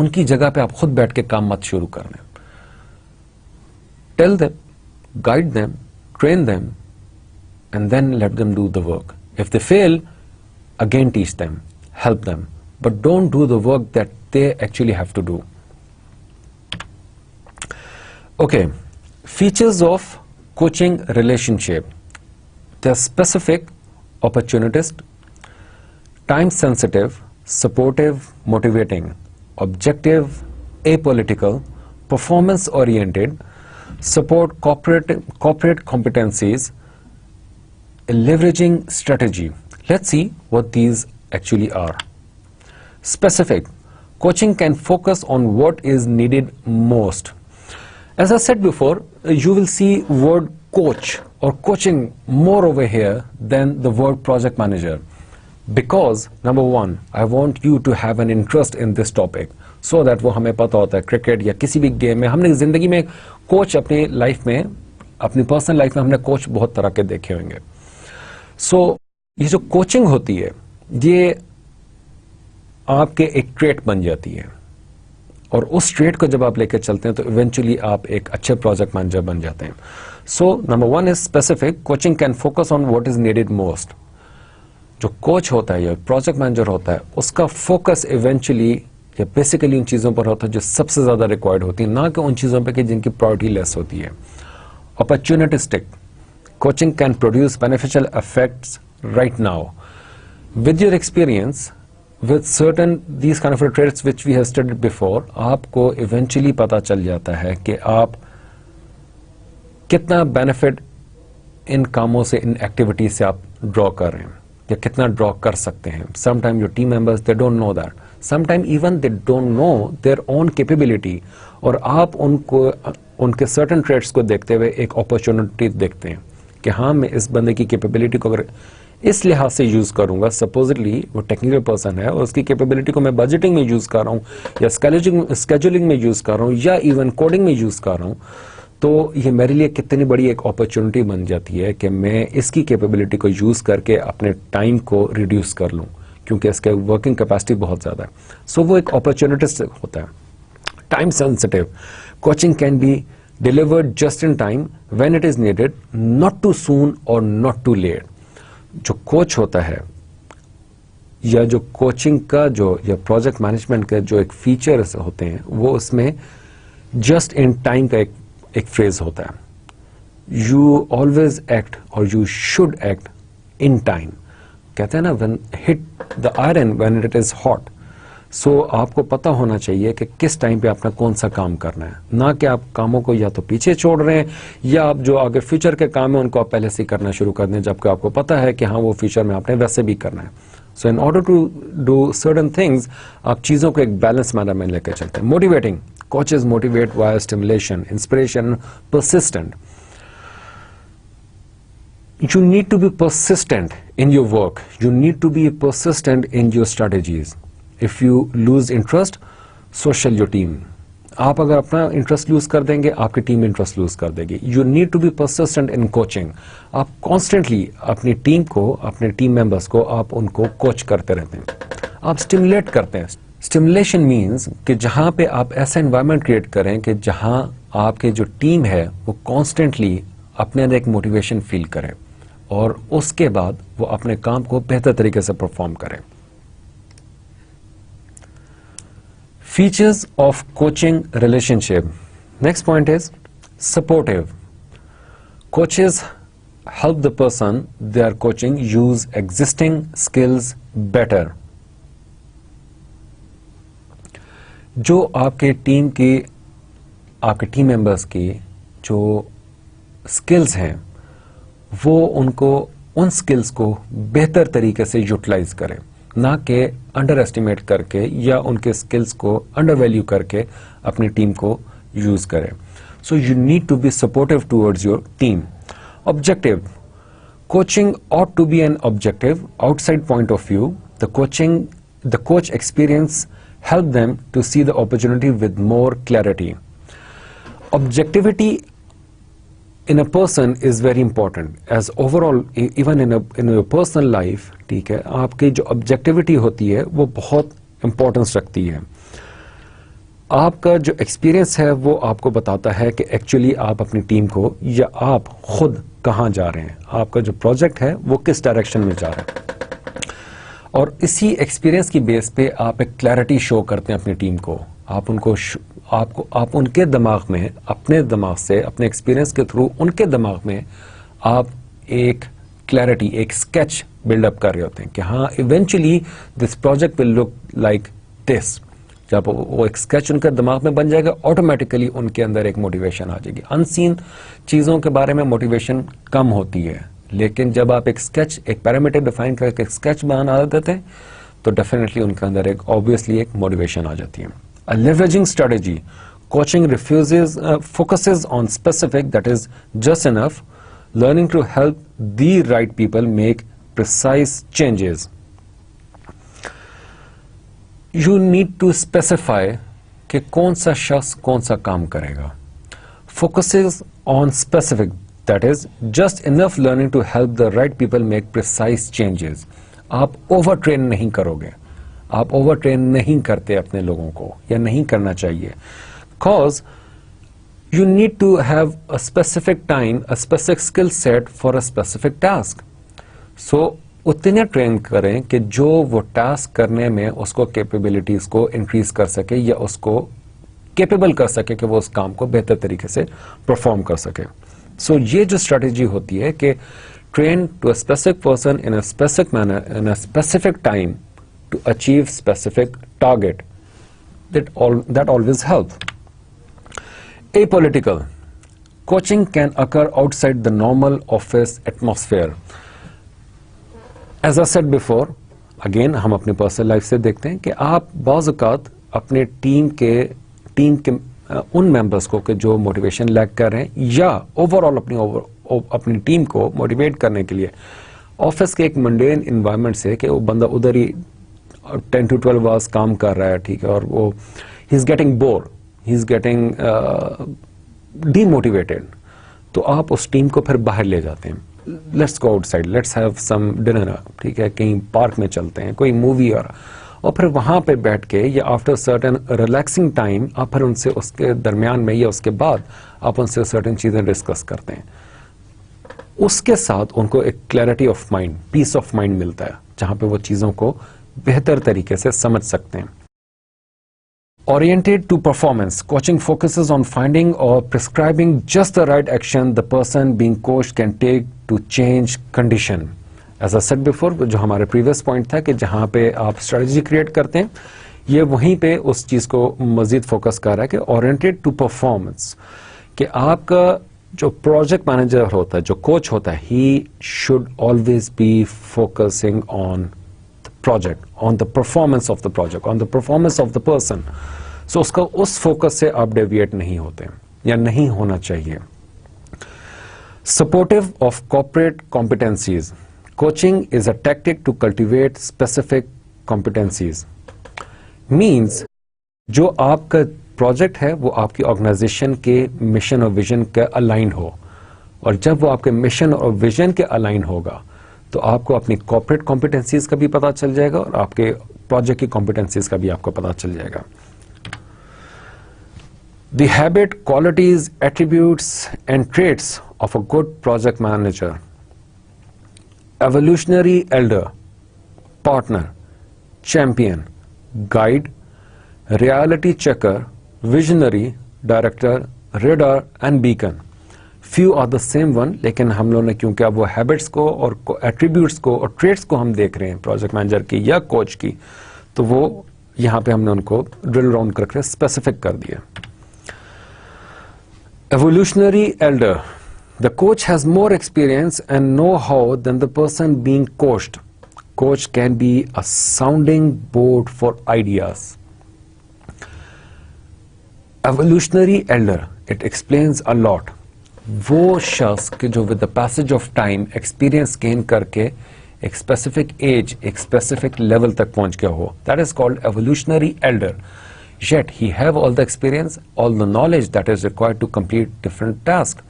उनकी जगह पे आप खुद बैठ के काम मत शुरू कर रहे हैं. Tell them, guide them, train them, and then let them do the work. If they fail, again teach them, help them, but don't do the work that they actually have to do. Okay, features of coaching relationship. They are specific, opportunist, time sensitive, supportive, motivating, objective, apolitical, performance oriented, support corporate competencies, leveraging strategy. Let's see what these actually are. Specific. Coaching can focus on what is needed most. As I said before, you will see word coach or coaching more over here than the word project manager. Because number one, I want you to have an interest in this topic, so that वो हमें पता होता है cricket या किसी भी game में. हमने जिंदगी में कोच अपनी लाइफ में, अपनी पर्सनल लाइफ में हमने कोच बहुत तरह के देखे होंगे. सो ये जो कोचिंग होती है, ये आपके एक ट्रेट बन जाती है, और उस ट्रेट को जब आप लेकर चलते हैं तो इवेंचुअली आप एक अच्छे प्रोजेक्ट मैनेजर बन जाते हैं. So number one is specific. Coaching can focus on what is needed most. जो कोच होता है या प्रोजेक्ट मैनेजर होता है, उसका फोकस इवेंचुअली या बेसिकली उन चीज़ों पर होता है जो सबसे ज़्यादा रिक्वायर्ड होती है, ना कि उन चीज़ों पर कि जिनकी प्रायोरिटी लेस होती है. Opportunistic. Coaching can produce beneficial effects right now. With your experience, with certain these kind of traits which we have studied before, आपको eventually पता चल जाता है कि आप कितना benefit इन कामों से, इन activities से आप draw कर रहे हैं या कितना draw कर सकते हैं. Sometimes your team members, they don't know that. Sometimes even they don't know their own capability, और आप उनको उनके certain traits को देखते हुए एक opportunity देखते हैं कि हाँ, मैं इस बंदे की capability को अगर इस लिहाज से यूज करूंगा, सपोजिटली वो टेक्निकल पर्सन है और उसकी कैपेबिलिटी को मैं बजटिंग में यूज कर रहा हूं या स्केड्यूलिंग में यूज कर रहा हूं या इवन कोडिंग में यूज कर रहा हूं, तो ये मेरे लिए कितनी बड़ी एक अपॉर्चुनिटी बन जाती है कि मैं इसकी कैपेबिलिटी को यूज करके अपने टाइम को रिड्यूस कर लूं, क्योंकि इसके वर्किंग कैपेसिटी बहुत ज्यादा है। सो वो एक अपॉर्चुनिटी होता है। Time sensitive coaching can be delivered just in time when it is needed, not too soon और नॉट टू लेट। जो कोच होता है या जो कोचिंग का जो या प्रोजेक्ट मैनेजमेंट का जो एक फीचर्स होते हैं, वो उसमें जस्ट इन टाइम का एक फ्रेज होता है। यू ऑलवेज एक्ट और you should act in time. कहते हैं ना, when hit the iron when it is hot. So आपको पता होना चाहिए कि किस टाइम पे आपने कौन सा काम करना है, ना कि आप कामों को या तो पीछे छोड़ रहे हैं या आप जो आगे फ्यूचर के काम है उनको आप पहले से करना शुरू कर दें, जबकि आपको पता है कि हाँ वो फ्यूचर में आपने वैसे भी करना है। So in order to do certain things, आप चीजों को एक बैलेंस मैनर में लेकर चलते हैं। Motivating coaches motivate via stimulation, inspiration, persistent. You need to be persistent in your work. You need to be persistent in your strategies. If you lose interest, so shall your team. आप अगर अपना interest lose कर देंगे, आपकी team interest lose कर देगी। You need to be persistent in coaching. आप constantly अपनी टीम को, अपने टीम मेंबर्स को, आप उनको कोच करते रहते हैं, आप स्टिमुलेट करते हैं। स्टिमुलेशन मीन्स कि जहां पे आप ऐसा एनवायरनमेंट क्रिएट करें कि जहां आपके जो टीम है वो कॉन्स्टेंटली अपने अंदर एक मोटिवेशन फील करे और उसके बाद वो अपने काम को बेहतर तरीके से परफॉर्म करें। Features of coaching relationship. Next point is supportive. Coaches help the person they are coaching use existing skills better. जो आपके टीम मेंबर्स की जो स्किल्स हैं, वो उनको उन स्किल्स को बेहतर तरीके से यूटिलाइज करें, ना कि अंडर एस्टिमेट करके या उनके स्किल्स को अंडर वैल्यू करके अपनी टीम को यूज करें। So you need to be supportive towards your team. Objective coaching ought to be an objective outside point of view. The coach experience help them to see the opportunity with more clarity. Objectivity in a person is very important as overall even in your personal life. ठीक है, आपकी जो objectivity होती है वो बहुत importance रखती है। आपका जो एक्सपीरियंस है वो आपको बताता है कि एक्चुअली आप अपनी टीम को या आप खुद कहाँ जा रहे हैं, आपका जो प्रोजेक्ट है वो किस डायरेक्शन में जा रहा है, और इसी एक्सपीरियंस की बेस पे आप एक क्लैरिटी शो करते हैं अपनी टीम को। आप उनके दिमाग में, अपने दिमाग से, अपने एक्सपीरियंस के थ्रू उनके दिमाग में आप एक क्लैरिटी, एक स्केच बिल्डअप कर रहे होते हैं कि हाँ eventually this project will look like this. जब वो एक स्केच उनके दिमाग में बन जाएगा, ऑटोमेटिकली उनके अंदर एक मोटिवेशन आ जाएगी। अनसीन चीजों के बारे में मोटिवेशन कम होती है, लेकिन जब आप एक स्केच, एक पैरामीटर डिफाइन करके एक स्केच बना देते हैं तो डेफिनेटली उनके अंदर एक ऑब्वियसली एक मोटिवेशन आ जाती है। A leveraging strategy coaching focuses on specific, that is just enough, learning to help the right people make precise changes. You need to specify कि कौन सा शख्स कौन सा काम करेगा। Focuses on specific, that is just enough learning to help the right people make precise changes. आप over train नहीं करोगे, आप ओवर ट्रेन नहीं करते अपने लोगों को, या नहीं करना चाहिए, cause you need to have a specific time, a specific skill set for a specific task. So उतने ट्रेन करें कि जो वो टास्क करने में उसको कैपेबिलिटीज को इंक्रीज कर सके या उसको कैपेबल कर सके कि वो उस काम को बेहतर तरीके से परफॉर्म कर सके। सो ये जो स्ट्रेटेजी होती है कि train to a specific person in a specific manner in a specific time to achieve specific target, that always help. Apolitical coaching can occur outside the normal office atmosphere. As I said before, again हम अपनी personal life से देखते हैं कि आप बाज़ औक़ात अपने टीम के उन मेंबर्स को कि जो मोटिवेशन लैक कर रहे हैं या ओवरऑल अपनी टीम को मोटिवेट करने के लिए ऑफिस के एक मंडेन इन्वायरमेंट से कि वो बंदा उधर ही 10 to 12 आवर्स काम कर रहा है, ठीक है, और वो he is getting bore, he is getting demotivated, तो आप उस टीम को फिर बाहर ले जाते हैं, let's go outside, let's have some dinner, ठीक है, कहीं पार्क में चलते हैं, कोई मूवी, और फिर वहां पे बैठ के या आफ्टर सर्टेन रिलैक्सिंग टाइम आप फिर उनसे उसके दरमियान में या उसके बाद आप उनसे सर्टेन चीजें डिस्कस करते हैं। उसके साथ उनको एक clarity of mind, peace of mind मिलता है, जहां पे वो चीजों को बेहतर तरीके से समझ सकते हैं। Oriented to performance, coaching focuses on finding or prescribing just the right action the person being coached can take to change condition. As I said before, जो हमारे previous point था कि जहाँ पे आप strategy create करते हैं, ये वहीं पे उस चीज़ को मज़ीद focus कर रहा है कि oriented to performance, कि आपका जो project manager होता है, जो coach होता है, he should always be focusing on the project, on the performance of the project, on the performance of the person. So उसका उस फोकस से आप डेविएट नहीं होते या नहीं होना चाहिए। Supportive of corporate competencies, coaching is a tactic to cultivate specific competencies. Means जो आपका प्रोजेक्ट है वो आपकी ऑर्गेनाइजेशन के मिशन और विजन के अलाइन हो, और जब वो आपके मिशन और विजन के अलाइन होगा तो आपको अपनी कॉर्पोरेट कॉम्पिटेंसीज का भी पता चल जाएगा और आपके प्रोजेक्ट की कॉम्पिटेंसीज का भी आपको पता चल जाएगा। The habit, qualities, attributes and traits of a good project manager. Evolutionary elder, partner, champion, guide, reality checker, visionary, director, radar and beacon. Few are the same one, लेकिन हम लोगों ने क्योंकि अब वो habits को और attributes को और traits को हम देख रहे हैं project manager की या coach की, तो वो यहाँ पे हमने उनको drill down करके specific कर दिया। Evolutionary elder. The coach has more experience and know-how than the person being coached. Coach can be a sounding board for ideas. Evolutionary elder. It explains a lot. वो शख्स के जो with the passage of time experience gain करके एक specific age, एक specific level तक पहुंच गया हो, that is called evolutionary elder. Yet he have all the experience, all the knowledge that is required to complete different tasks.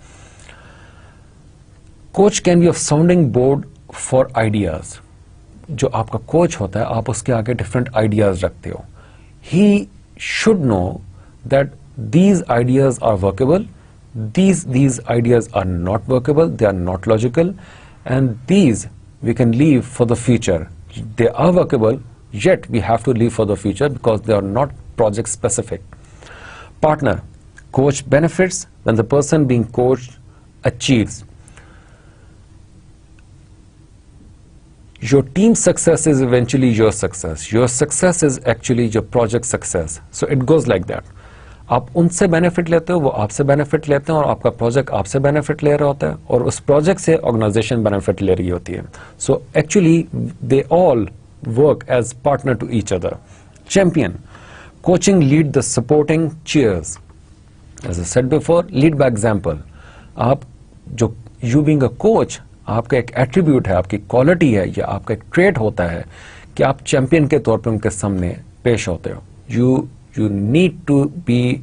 Coach can be a sounding board for ideas. जो आपका coach होता है, आप उसके आगे different ideas रखते हो. He should know that these ideas are workable, these ideas are not workable, they are not logical, and these we can leave for the future. They are workable, yet we have to leave for the future because they are not project specific. Partner. Coach benefits when the person being coached achieves. Your team success is eventually your success. Your success is actually your project success. So it goes like that. आप उनसे benefit लेते हो, वो आपसे benefit लेते हैं, और आपका प्रोजेक्ट आपसे बेनिफिट ले रहा होता है, और उस प्रोजेक्ट से ऑर्गेनाइजेशन बेनिफिट ले रही होती है. So actually they all work as partner to each other. Champion. Coaching lead the supporting cheers. As I said before, lead by example. आप जो you being a coach, आपका एक attribute है, आपकी quality है, या आपका एक trait होता है कि आप champion के तौर पे उनके सामने पेश होते हो. You need to be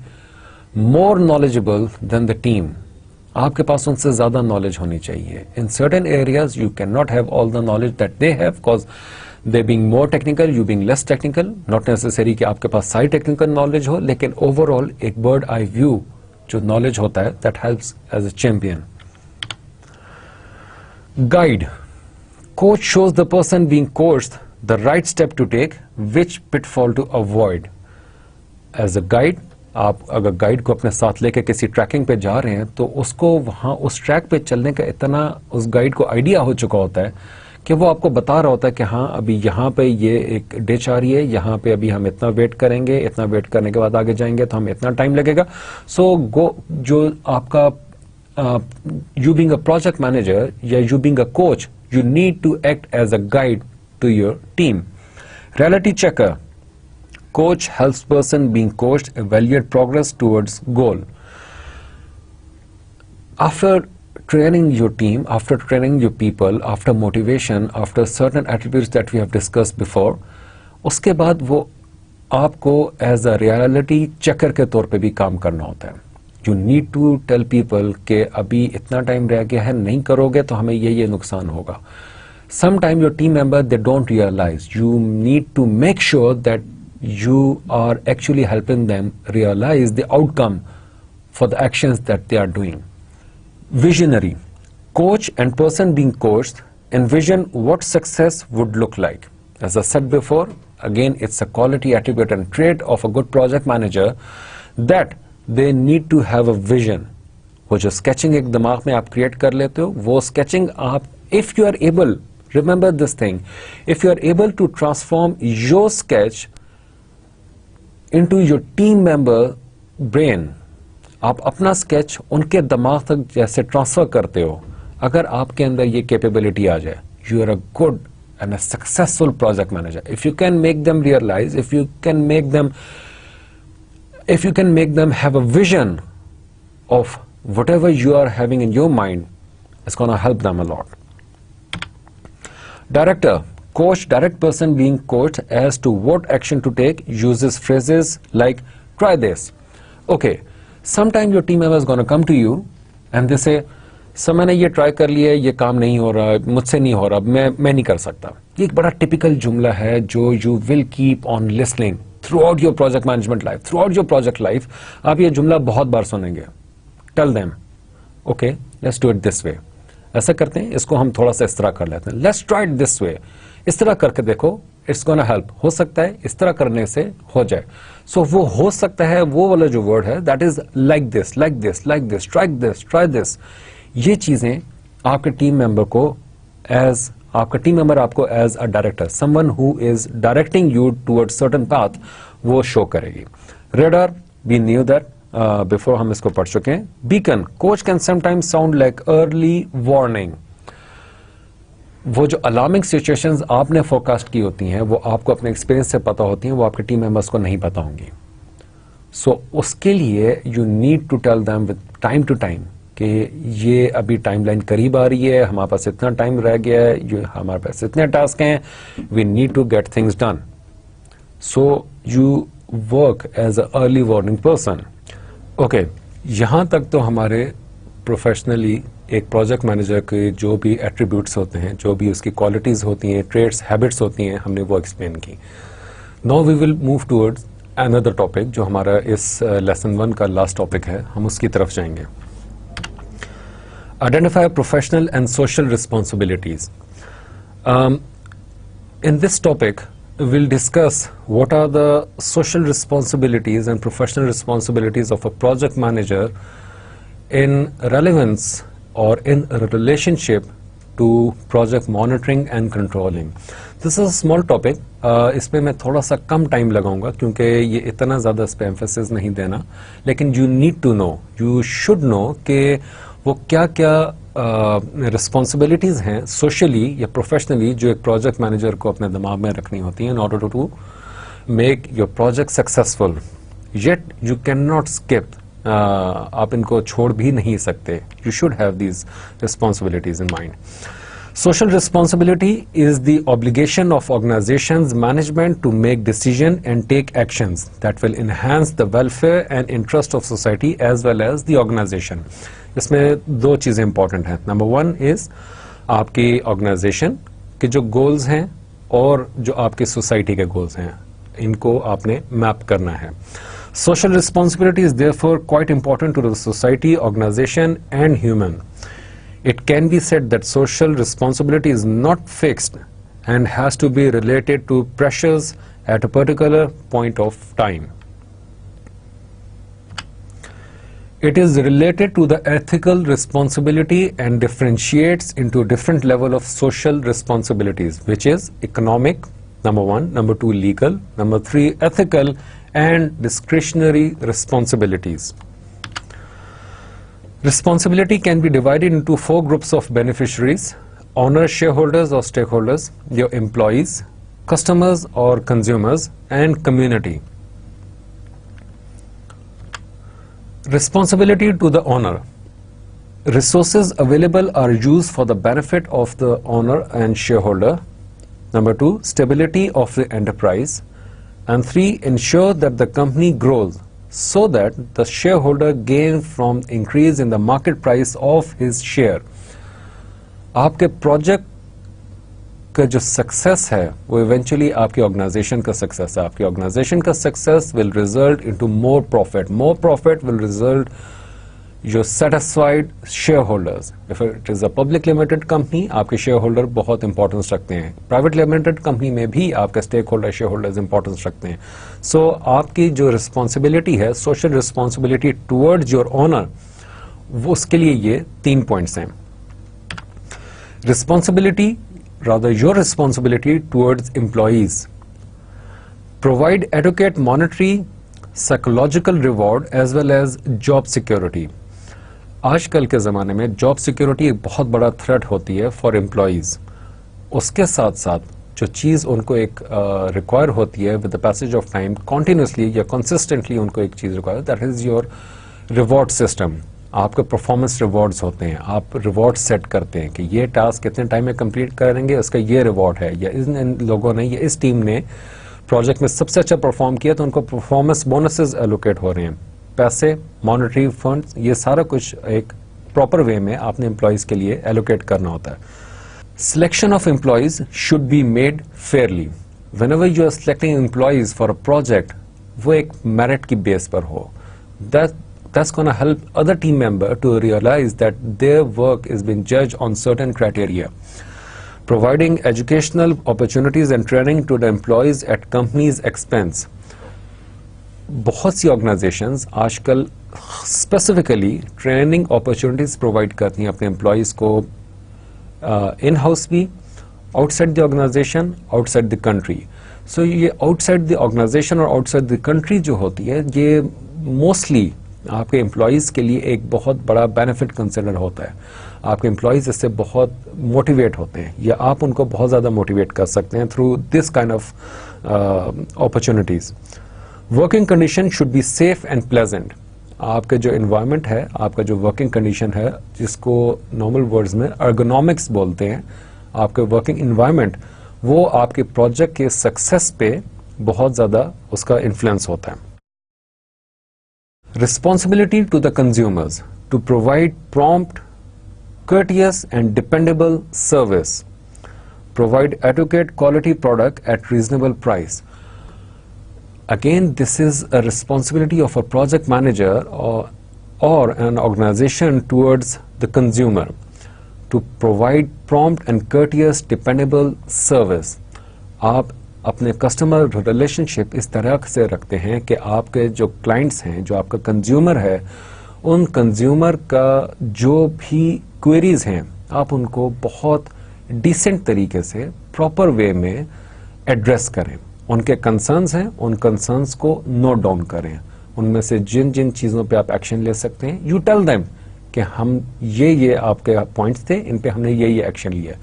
more knowledgeable than the team. आपके पास उनसे ज़्यादा knowledge होनी चाहिए. In certain areas, you cannot have all the knowledge that they have because they being more technical, you being less technical. Not necessary कि आपके पास सारी technical knowledge हो, लेकिन overall एक bird eye view जो knowledge होता है, that helps as a champion. Guide. Coach shows the person being coached the right step to take, which pitfall to avoid. As a guide, आप अगर guide को अपने साथ लेके किसी ट्रैकिंग पे जा रहे हैं, तो उसको वहाँ उस ट्रैक पे चलने का इतना उस गाइड को आइडिया हो चुका होता है कि वो आपको बता रहा होता है कि हाँ अभी यहाँ पे ये एक डिच आ रही है, यहाँ पे अभी हम इतना वेट करेंगे, इतना वेट करने के बाद आगे जाएंगे तो हम इतना टाइम लगेगा. सो जो आपका you being a project manager या you being a coach, you need to act as a guide to your team. Reality checker. Coach helps person being coached evaluate progress towards goal. After training your team, after training your people, after motivation, after certain attributes that we have discussed before, उसके बाद वो आपको as a reality checker के तौर पे भी काम करना होता है. You need to tell people कि अभी इतना टाइम रह गया है, नहीं करोगे तो हमें ये नुकसान होगा. Sometimes your team member, they don't realize. You need to make sure that you are actually helping them realize the outcome for the actions that they are doing. Visionary. Coach and person being coached envision what success would look like. As I said before, again, it's a quality attribute and trait of a good project manager that they need to have a vision. वो जो sketching एक दिमाग में आप create कर लेते हो, वो sketching आप, if you are able, remember this thing, if you are able to transform your sketch into your team member brain, आप अपना sketch उनके दिमाग तक जैसे ट्रांसफर करते हो, अगर आपके अंदर ये कैपेबिलिटी आ जाए, you are a good and a successful project manager. If you can make them realize, if you can make them have a vision of whatever you are having in your mind, it's going to help them a lot. Director. Coach, direct person being coached as to what action to take, uses phrases like, try this. Okay, sometime your team member is going to come to you and they say, sir मैंने ये try कर लिया है, ये काम नहीं हो रहा, मुझसे नहीं हो रहा, मैं नहीं कर सकता. ये एक बड़ा टिपिकल जुमला है जो you will keep on listening throughout your project management life. Throughout your project life आप ये जुमला बहुत बार सुनेंगे. Tell them, okay let's do it this way. ऐसा करते हैं, इसको हम थोड़ा सा इस तरह कर लेते हैं. लेट्स ट्राई इट दिस वे. इस तरह करके देखो, इट्स गोना हेल्प. हो सकता है इस तरह करने से हो जाए. सो वो हो सकता है, वो वाला जो वर्ड है, that is like this, like this, like this, try this. ये चीजें आपके टीम मेंबर को आपका टीम मेंबर आपको as a director, someone who is directing you towards certain path, वो शो करेगी. Radar, we knew that before, हम इसको पढ़ चुके हैं. Beacon. Coach can sometimes sound like early warning. वो जो अलार्मिंग सिचुएशंस आपने फोरकास्ट की होती हैं, वो आपको अपने एक्सपीरियंस से पता होती हैं, वो आपके टीम मेंबर्स को नहीं पता होंगी. सो उसके लिए you need to tell them with time to time कि ये अभी टाइमलाइन करीब आ रही है, हमारे पास इतना टाइम रह गया है, ये हमारे पास इतने टास्क हैं, we need to get things done. So you work as a early warning person. Okay, यहां तक तो हमारे प्रोफेशनली एक प्रोजेक्ट मैनेजर के जो भी एट्रीब्यूट्स होते हैं, जो भी उसकी क्वालिटीज होती हैं, ट्रेड्स, हैबिट्स होती हैं, हमने वो एक्सप्लेन की. Now we will move towards another topic जो हमारा इस लेसन 1 का लास्ट टॉपिक है, हम उसकी तरफ जाएंगे. Identify professional and social responsibilities. In this topic, we'll discuss what are the social responsibilities and professional responsibilities of a project manager in relevance or in a relationship to project monitoring and controlling. This is a small topic. इस पे मैं थोड़ा सा कम time लगाऊंगा क्योंकि ये इतना ज़्यादा इस पे एम्फेसिस नहीं देना, लेकिन you need to know, you should know कि वो क्या क्या रिस्पॉन्सिबिलिटीज हैं सोशली या प्रोफेशनली जो एक प्रोजेक्ट मैनेजर को अपने दिमाग में रखनी होती हैं in order to make your project successful. Yet you can not skip, आप इनको छोड़ भी नहीं सकते. You should have these responsibilities in mind. Social responsibility is the obligation of organizations management to make decisions and take actions that will enhance the welfare and interest of society as well as the organization. इसमें दो चीजें important हैं. Number 1 is आपकी organisation के जो goals हैं और जो आपकी सोसाइटी के गोल्स हैं, इनको आपने मैप करना है. Social responsibility is therefore quite important to the society, organization and human. It can be said that social responsibility is not fixed and has to be related to pressures at a particular point of time. It is related to the ethical responsibility and differentiates into different level of social responsibilities, which is economic, number 1, number 2 legal, number 3 ethical and discretionary responsibilities. Responsibility can be divided into 4 groups of beneficiaries: owners, shareholders or stakeholders, your employees, customers or consumers, and community. Responsibility to the owner. Resources available are used for the benefit of the owner and shareholder. Number 2, stability of the enterprise. And 3, ensure that the company grows so that the shareholder gain from increase in the market price of his share. आपके project का जो success है वो eventually आपकी organisation का success है. आपकी organisation का success will result into more profit will result your satisfied shareholders. If it is a public limited company, आपके शेयर होल्डर बहुत इंपॉर्टेंस रखते हैं. प्राइवेट लिमिटेड कंपनी में भी आपके stake holder share holders importance रखते हैं. सो आपकी जो रिस्पॉन्सिबिलिटी है, social responsibility towards your owner, वो उसके लिए ये 3 पॉइंट्स हैं. Responsibility, rather your responsibility towards employees. Provide adequate monetary, psychological reward as well as job security. आजकल के ज़माने में जॉब सिक्योरिटी एक बहुत बड़ा थ्रेट होती है फॉर एम्प्लॉयज़. उसके साथ साथ जो चीज़ उनको एक रिक्वायर होती है with the passage of time, continuously या कंसिस्टेंटली उनको एक चीज़ require, that is your reward system. आपके परफॉर्मेंस रिवॉर्ड्स होते हैं. आप रिवॉर्ड सेट करते हैं कि ये टास्क कितने टाइम में कंप्लीट करेंगे, उसका ये रिवॉर्ड है, या इन लोगों ने या इस टीम ने प्रोजेक्ट में सबसे अच्छा परफॉर्म किया तो उनको परफॉर्मेंस बोनसेस एलोकेट हो रहे हैं. पैसे, मॉनेटरी फंड्स, ये सारा कुछ एक प्रॉपर वे में आपने एम्प्लॉयज़ के लिए एलोकेट करना होता है. Selection of employees should be made fairly. Whenever you are selecting employees for a project, वो एक मेरिट की बेस पर हो. That's going to help other team member to realize that their work is being judged on certain criteria. Providing educational opportunities and training to the employees at company's expense. बहुत सी organizations आजकल specifically training opportunities provide करती हैं अपने employees को in-house भी, outside the organization, outside the country. So ये outside the organization और outside the country जो होती है, ये mostly आपके एम्प्लॉयज़ के लिए एक बहुत बड़ा बेनिफिट कंसिडर होता है. आपके एम्प्लॉयज़ इससे बहुत मोटिवेट होते हैं, या आप उनको बहुत ज़्यादा मोटिवेट कर सकते हैं through this kind of opportunities. Working condition should be safe and pleasant. आपके जो इन्वायरमेंट है, आपका जो वर्किंग कंडीशन है, जिसको नॉर्मल वर्ड्स में अर्गोनॉमिक्स बोलते हैं, आपके वर्किंग इन्वायरमेंट, वो आपके प्रोजेक्ट के सक्सेस पे बहुत ज़्यादा उसका इन्फ्लुएंस होता है. Responsibility to the consumers to provide prompt, courteous and dependable service. Provide adequate quality product at reasonable price. Again, this is a responsibility of a project manager or an organization towards the consumer to provide prompt and courteous, dependable service. आप अपने customer relationship इस तरह से रखते हैं कि आपके जो क्लाइंट्स हैं, जो आपका कंज्यूमर है, उन कंज्यूमर का जो भी क्वेरीज हैं, आप उनको बहुत डिसेंट तरीके से प्रॉपर वे में एड्रेस करें. उनके कंसर्न्स हैं, उन कंसर्न्स को नोट डाउन करें. उनमें से जिन जिन चीज़ों पे आप एक्शन ले सकते हैं, यू टेल देम कि हम ये आपके पॉइंट्स थे, इन पे हमने ये एक्शन लिया.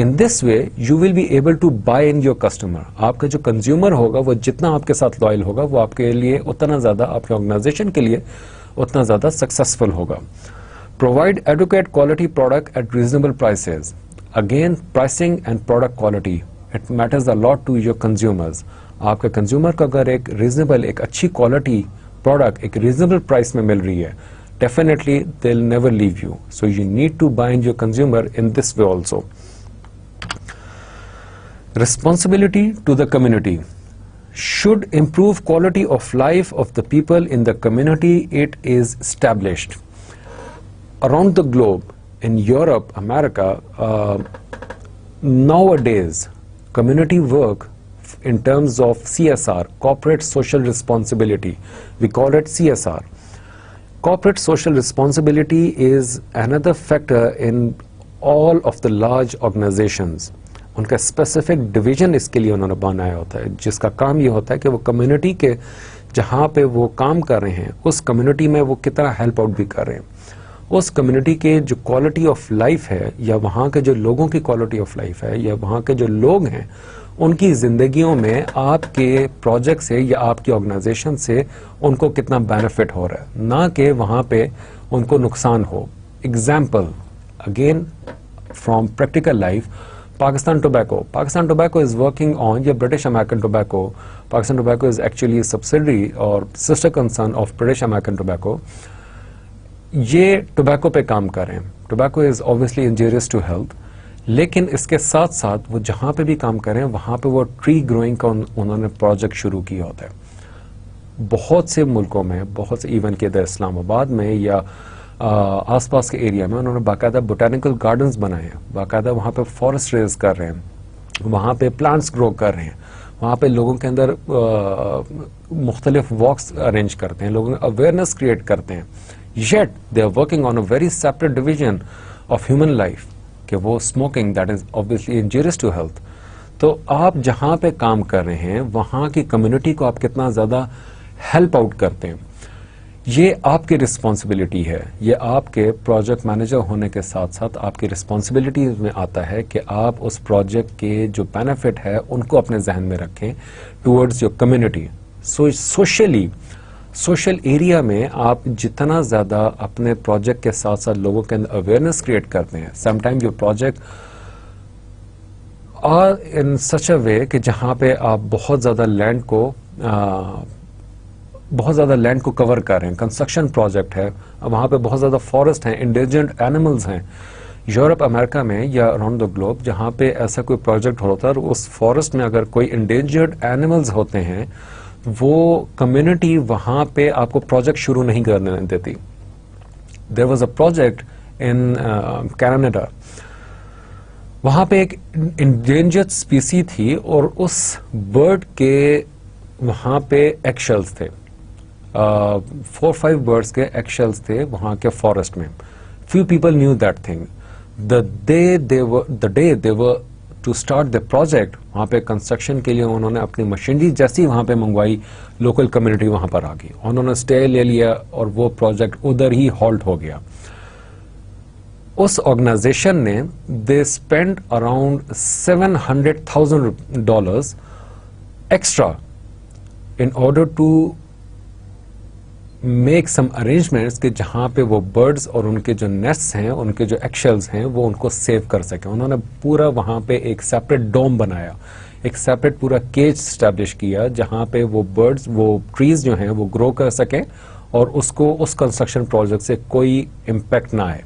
In this way, you will be able to buy in your customer. आपका जो कंज्यूमर होगा वो जितना आपके साथ लॉयल होगा, वो आपके लिए उतना ज़्यादा, आपके ऑर्गेनाइजेशन के लिए उतना ज़्यादा सक्सेसफुल होगा. Provide adequate quality product at reasonable prices. Again, pricing and product quality. It matters a lot to your consumers. आपके कंज्यूमर को अगर एक रीजनेबल, एक अच्छी क्वालिटी प्रोडक्ट एक रीजनेबल प्राइस में मिल रही है, definitely they'll never leave you. So you need to bind your consumer in this way also. Responsibility to the community should improve quality of life of the people in the community it is established. Around the globe, in Europe, America, nowadays, community work in terms of CSR, corporate social responsibility, we call it CSR. Corporate social responsibility is another factor in all of the large organizations. उनका specific division इसके लिए उन्होंने बनाया होता है, जिसका काम ये होता है कि वो कम्युनिटी के जहाँ पे वो काम कर रहे हैं, उस कम्युनिटी में वो कितना हेल्प आउट भी कर रहे हैं. उस कम्युनिटी के जो क्वालिटी ऑफ लाइफ है, या वहाँ के जो लोगों की क्वालिटी ऑफ लाइफ है, या वहाँ के जो लोग हैं, उनकी ज़िंदगियों में आपके प्रोजेक्ट से या आपकी ऑर्गेनाइजेशन से उनको कितना बेनिफिट हो रहा है, ना कि वहाँ पे उनको नुकसान हो. Example again from practical life, Pakistan Tobacco is working on your British American Tobacco. Pakistan Tobacco is actually a subsidiary or sister concern of British American Tobacco. ये टोबैको पे काम कर रहे हैं. Tobacco is obviously injurious to health, लेकिन इसके साथ साथ वो जहां पे भी काम कर रहे हैं वहां पे वो ट्री ग्रोइंग का उन्होंने प्रोजेक्ट शुरू किया होता है. बहुत से मुल्कों में, बहुत से, इवन के इधर इस्लामाबाद में या आसपास के एरिया में उन्होंने बाकायदा बोटानिकल गार्डन्स बनाए हैं, बाकायदा वहाँ पे फॉरेस्ट रेज कर रहे हैं, वहाँ पे प्लांट्स ग्रो कर रहे हैं, वहाँ पे लोगों के अंदर मुख्तलिफ वॉक्स अरेंज करते हैं, लोगों में अवेयरनेस क्रिएट करते हैं. Yet they are working on a very separate division of human life कि वो smoking that is obviously injurious to health. तो आप जहाँ पे काम कर रहे हैं वहाँ की कम्युनिटी को आप कितना ज़्यादा हेल्प आउट करते हैं, ये आपकी रिस्पॉन्सिबिलिटी है. ये आपके प्रोजेक्ट मैनेजर होने के साथ साथ आपकी रिस्पॉन्सिबिलिटी में आता है कि आप उस प्रोजेक्ट के जो बेनिफिट है उनको अपने जहन में रखें towards your community. Social area में आप जितना ज़्यादा अपने प्रोजेक्ट के साथ साथ लोगों के अंदर अवेयरनेस क्रिएट करते हैं, sometime your project are in such a way कि जहाँ पे आप बहुत ज़्यादा लैंड को कवर कर रहे हैं, कंस्ट्रक्शन प्रोजेक्ट है, वहाँ पे बहुत ज़्यादा फॉरेस्ट हैं, इंडेंजर्ड एनिमल्स हैं. यूरोप, अमेरिका में या अराउंड द ग्लोब जहाँ पे ऐसा कोई प्रोजेक्ट होता है और उस फॉरेस्ट में अगर कोई इंडेंजर्ड एनिमल्स होते हैं, वो कम्युनिटी वहाँ पे आपको प्रोजेक्ट शुरू नहीं करने देती. There was a project in Canada, वहाँ पे एक इंडेंजर्ड स्पीसी थी और उस बर्ड के वहाँ पे एक्शेल्स थे, 4-5 बर्ड्स के एक्शेल्स थे वहाँ के फॉरेस्ट में. Few people knew that thing. The day they were to start the project, वहाँ पे कंस्ट्रक्शन के लिए उन्होंने अपनी मशीनरी जैसी वहाँ पे मंगवाई, लोकल कम्युनिटी वहाँ पर आ गई, उन्होंने स्टे ले लिया और वो प्रोजेक्ट उधर ही हॉल्ट हो गया. उस ऑर्गेनाइजेशन ने they spend around $700,000 extra in order to make some arrangements कि जहाँ पे वो बर्ड्स और उनके जो नेस्ट्स हैं, उनके जो एक्शेल्स हैं, वो उनको सेव कर सकें. उन्होंने पूरा वहाँ पे एक सेपरेट डोम बनाया, एक सेपरेट पूरा केज स्टैब्लिश किया जहाँ पे वो बर्ड्स, वो ट्रीज जो हैं वो ग्रो कर सकें और उसको उस कंस्ट्रक्शन प्रोजेक्ट से कोई इम्पैक्ट ना आए.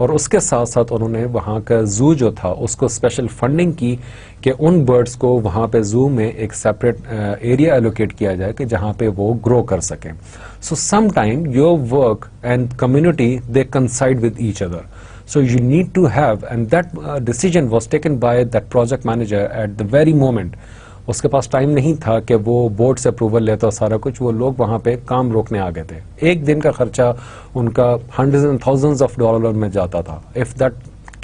और उसके साथ साथ उन्होंने वहाँ का जू जो था उसको स्पेशल फंडिंग की कि उन बर्ड्स को वहाँ पे जू में एक सेपरेट एरिया एलोकेट किया जाए कि जहाँ पे वो ग्रो कर सकें. So some time your work and community they coincide with each other. So you need to have, and that decision was taken by that project manager at the very moment. उसके पास time नहीं था कि वो board से approval लेता सारा कुछ, वो लोग वहाँ पे काम रोकने आ गए थे. एक दिन का खर्चा उनका hundreds and thousands of dollars में जाता था. If that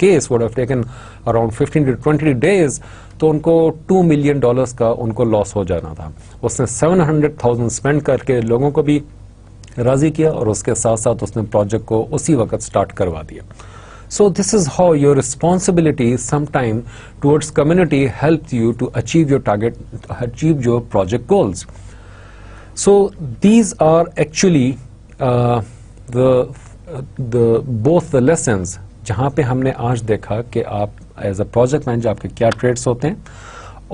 case would have taken around 15 to 20 days, तो उनको $2 million का उनको लॉस हो जाना था. उसने 700,000 स्पेंड करके लोगों को भी राजी किया और उसके साथ साथ उसने प्रोजेक्ट को उसी वक्त स्टार्ट करवा दिया. So this is how your responsibility sometime towards community helps you to achieve your target, achieve your project goals. So these are actually both the lessons जहाँ पे हमने आज देखा कि आप as a project manager आपके क्या traits होते हैं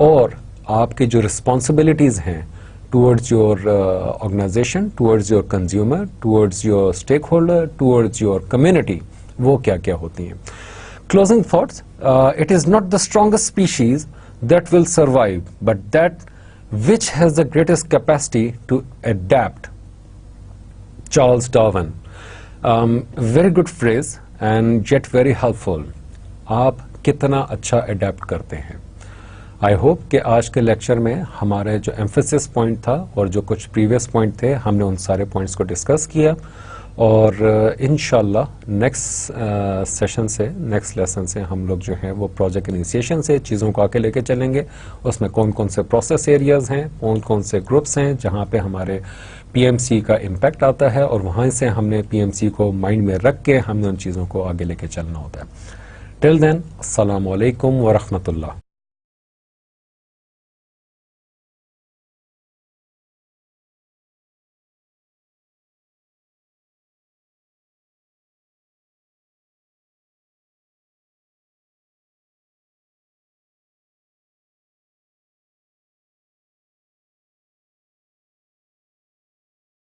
और आपके जो responsibilities हैं towards your organization, towards your consumer, towards your stakeholder, towards your community. वो क्या क्या होती हैं. Closing thoughts, it is not the strongest species that will survive, but that which has the greatest capacity to adapt. Charles Darwin. Very good phrase and yet very helpful. आप कितना अच्छा adapt करते हैं. आई होप कि आज के lecture में हमारे जो एम्फेसिस पॉइंट था और जो कुछ प्रीवियस पॉइंट थे हमने उन सारे पॉइंट्स को डिस्कस किया और इंशाल्लाह नेक्स्ट सेशन से, नेक्स्ट लेसन से हम लोग जो है वो प्रोजेक्ट इनिशिएशन से चीज़ों को आगे लेके चलेंगे. उसमें कौन कौन से प्रोसेस एरियाज़ हैं, कौन कौन से ग्रुप्स हैं जहाँ पे हमारे पीएमसी का इम्पैक्ट आता है और वहाँ से हमने पीएमसी को माइंड में रख के हमने उन चीज़ों को आगे लेके चलना होता है. टिल देन, अस्सलामु अलैकुम व रहमतुल्लाह.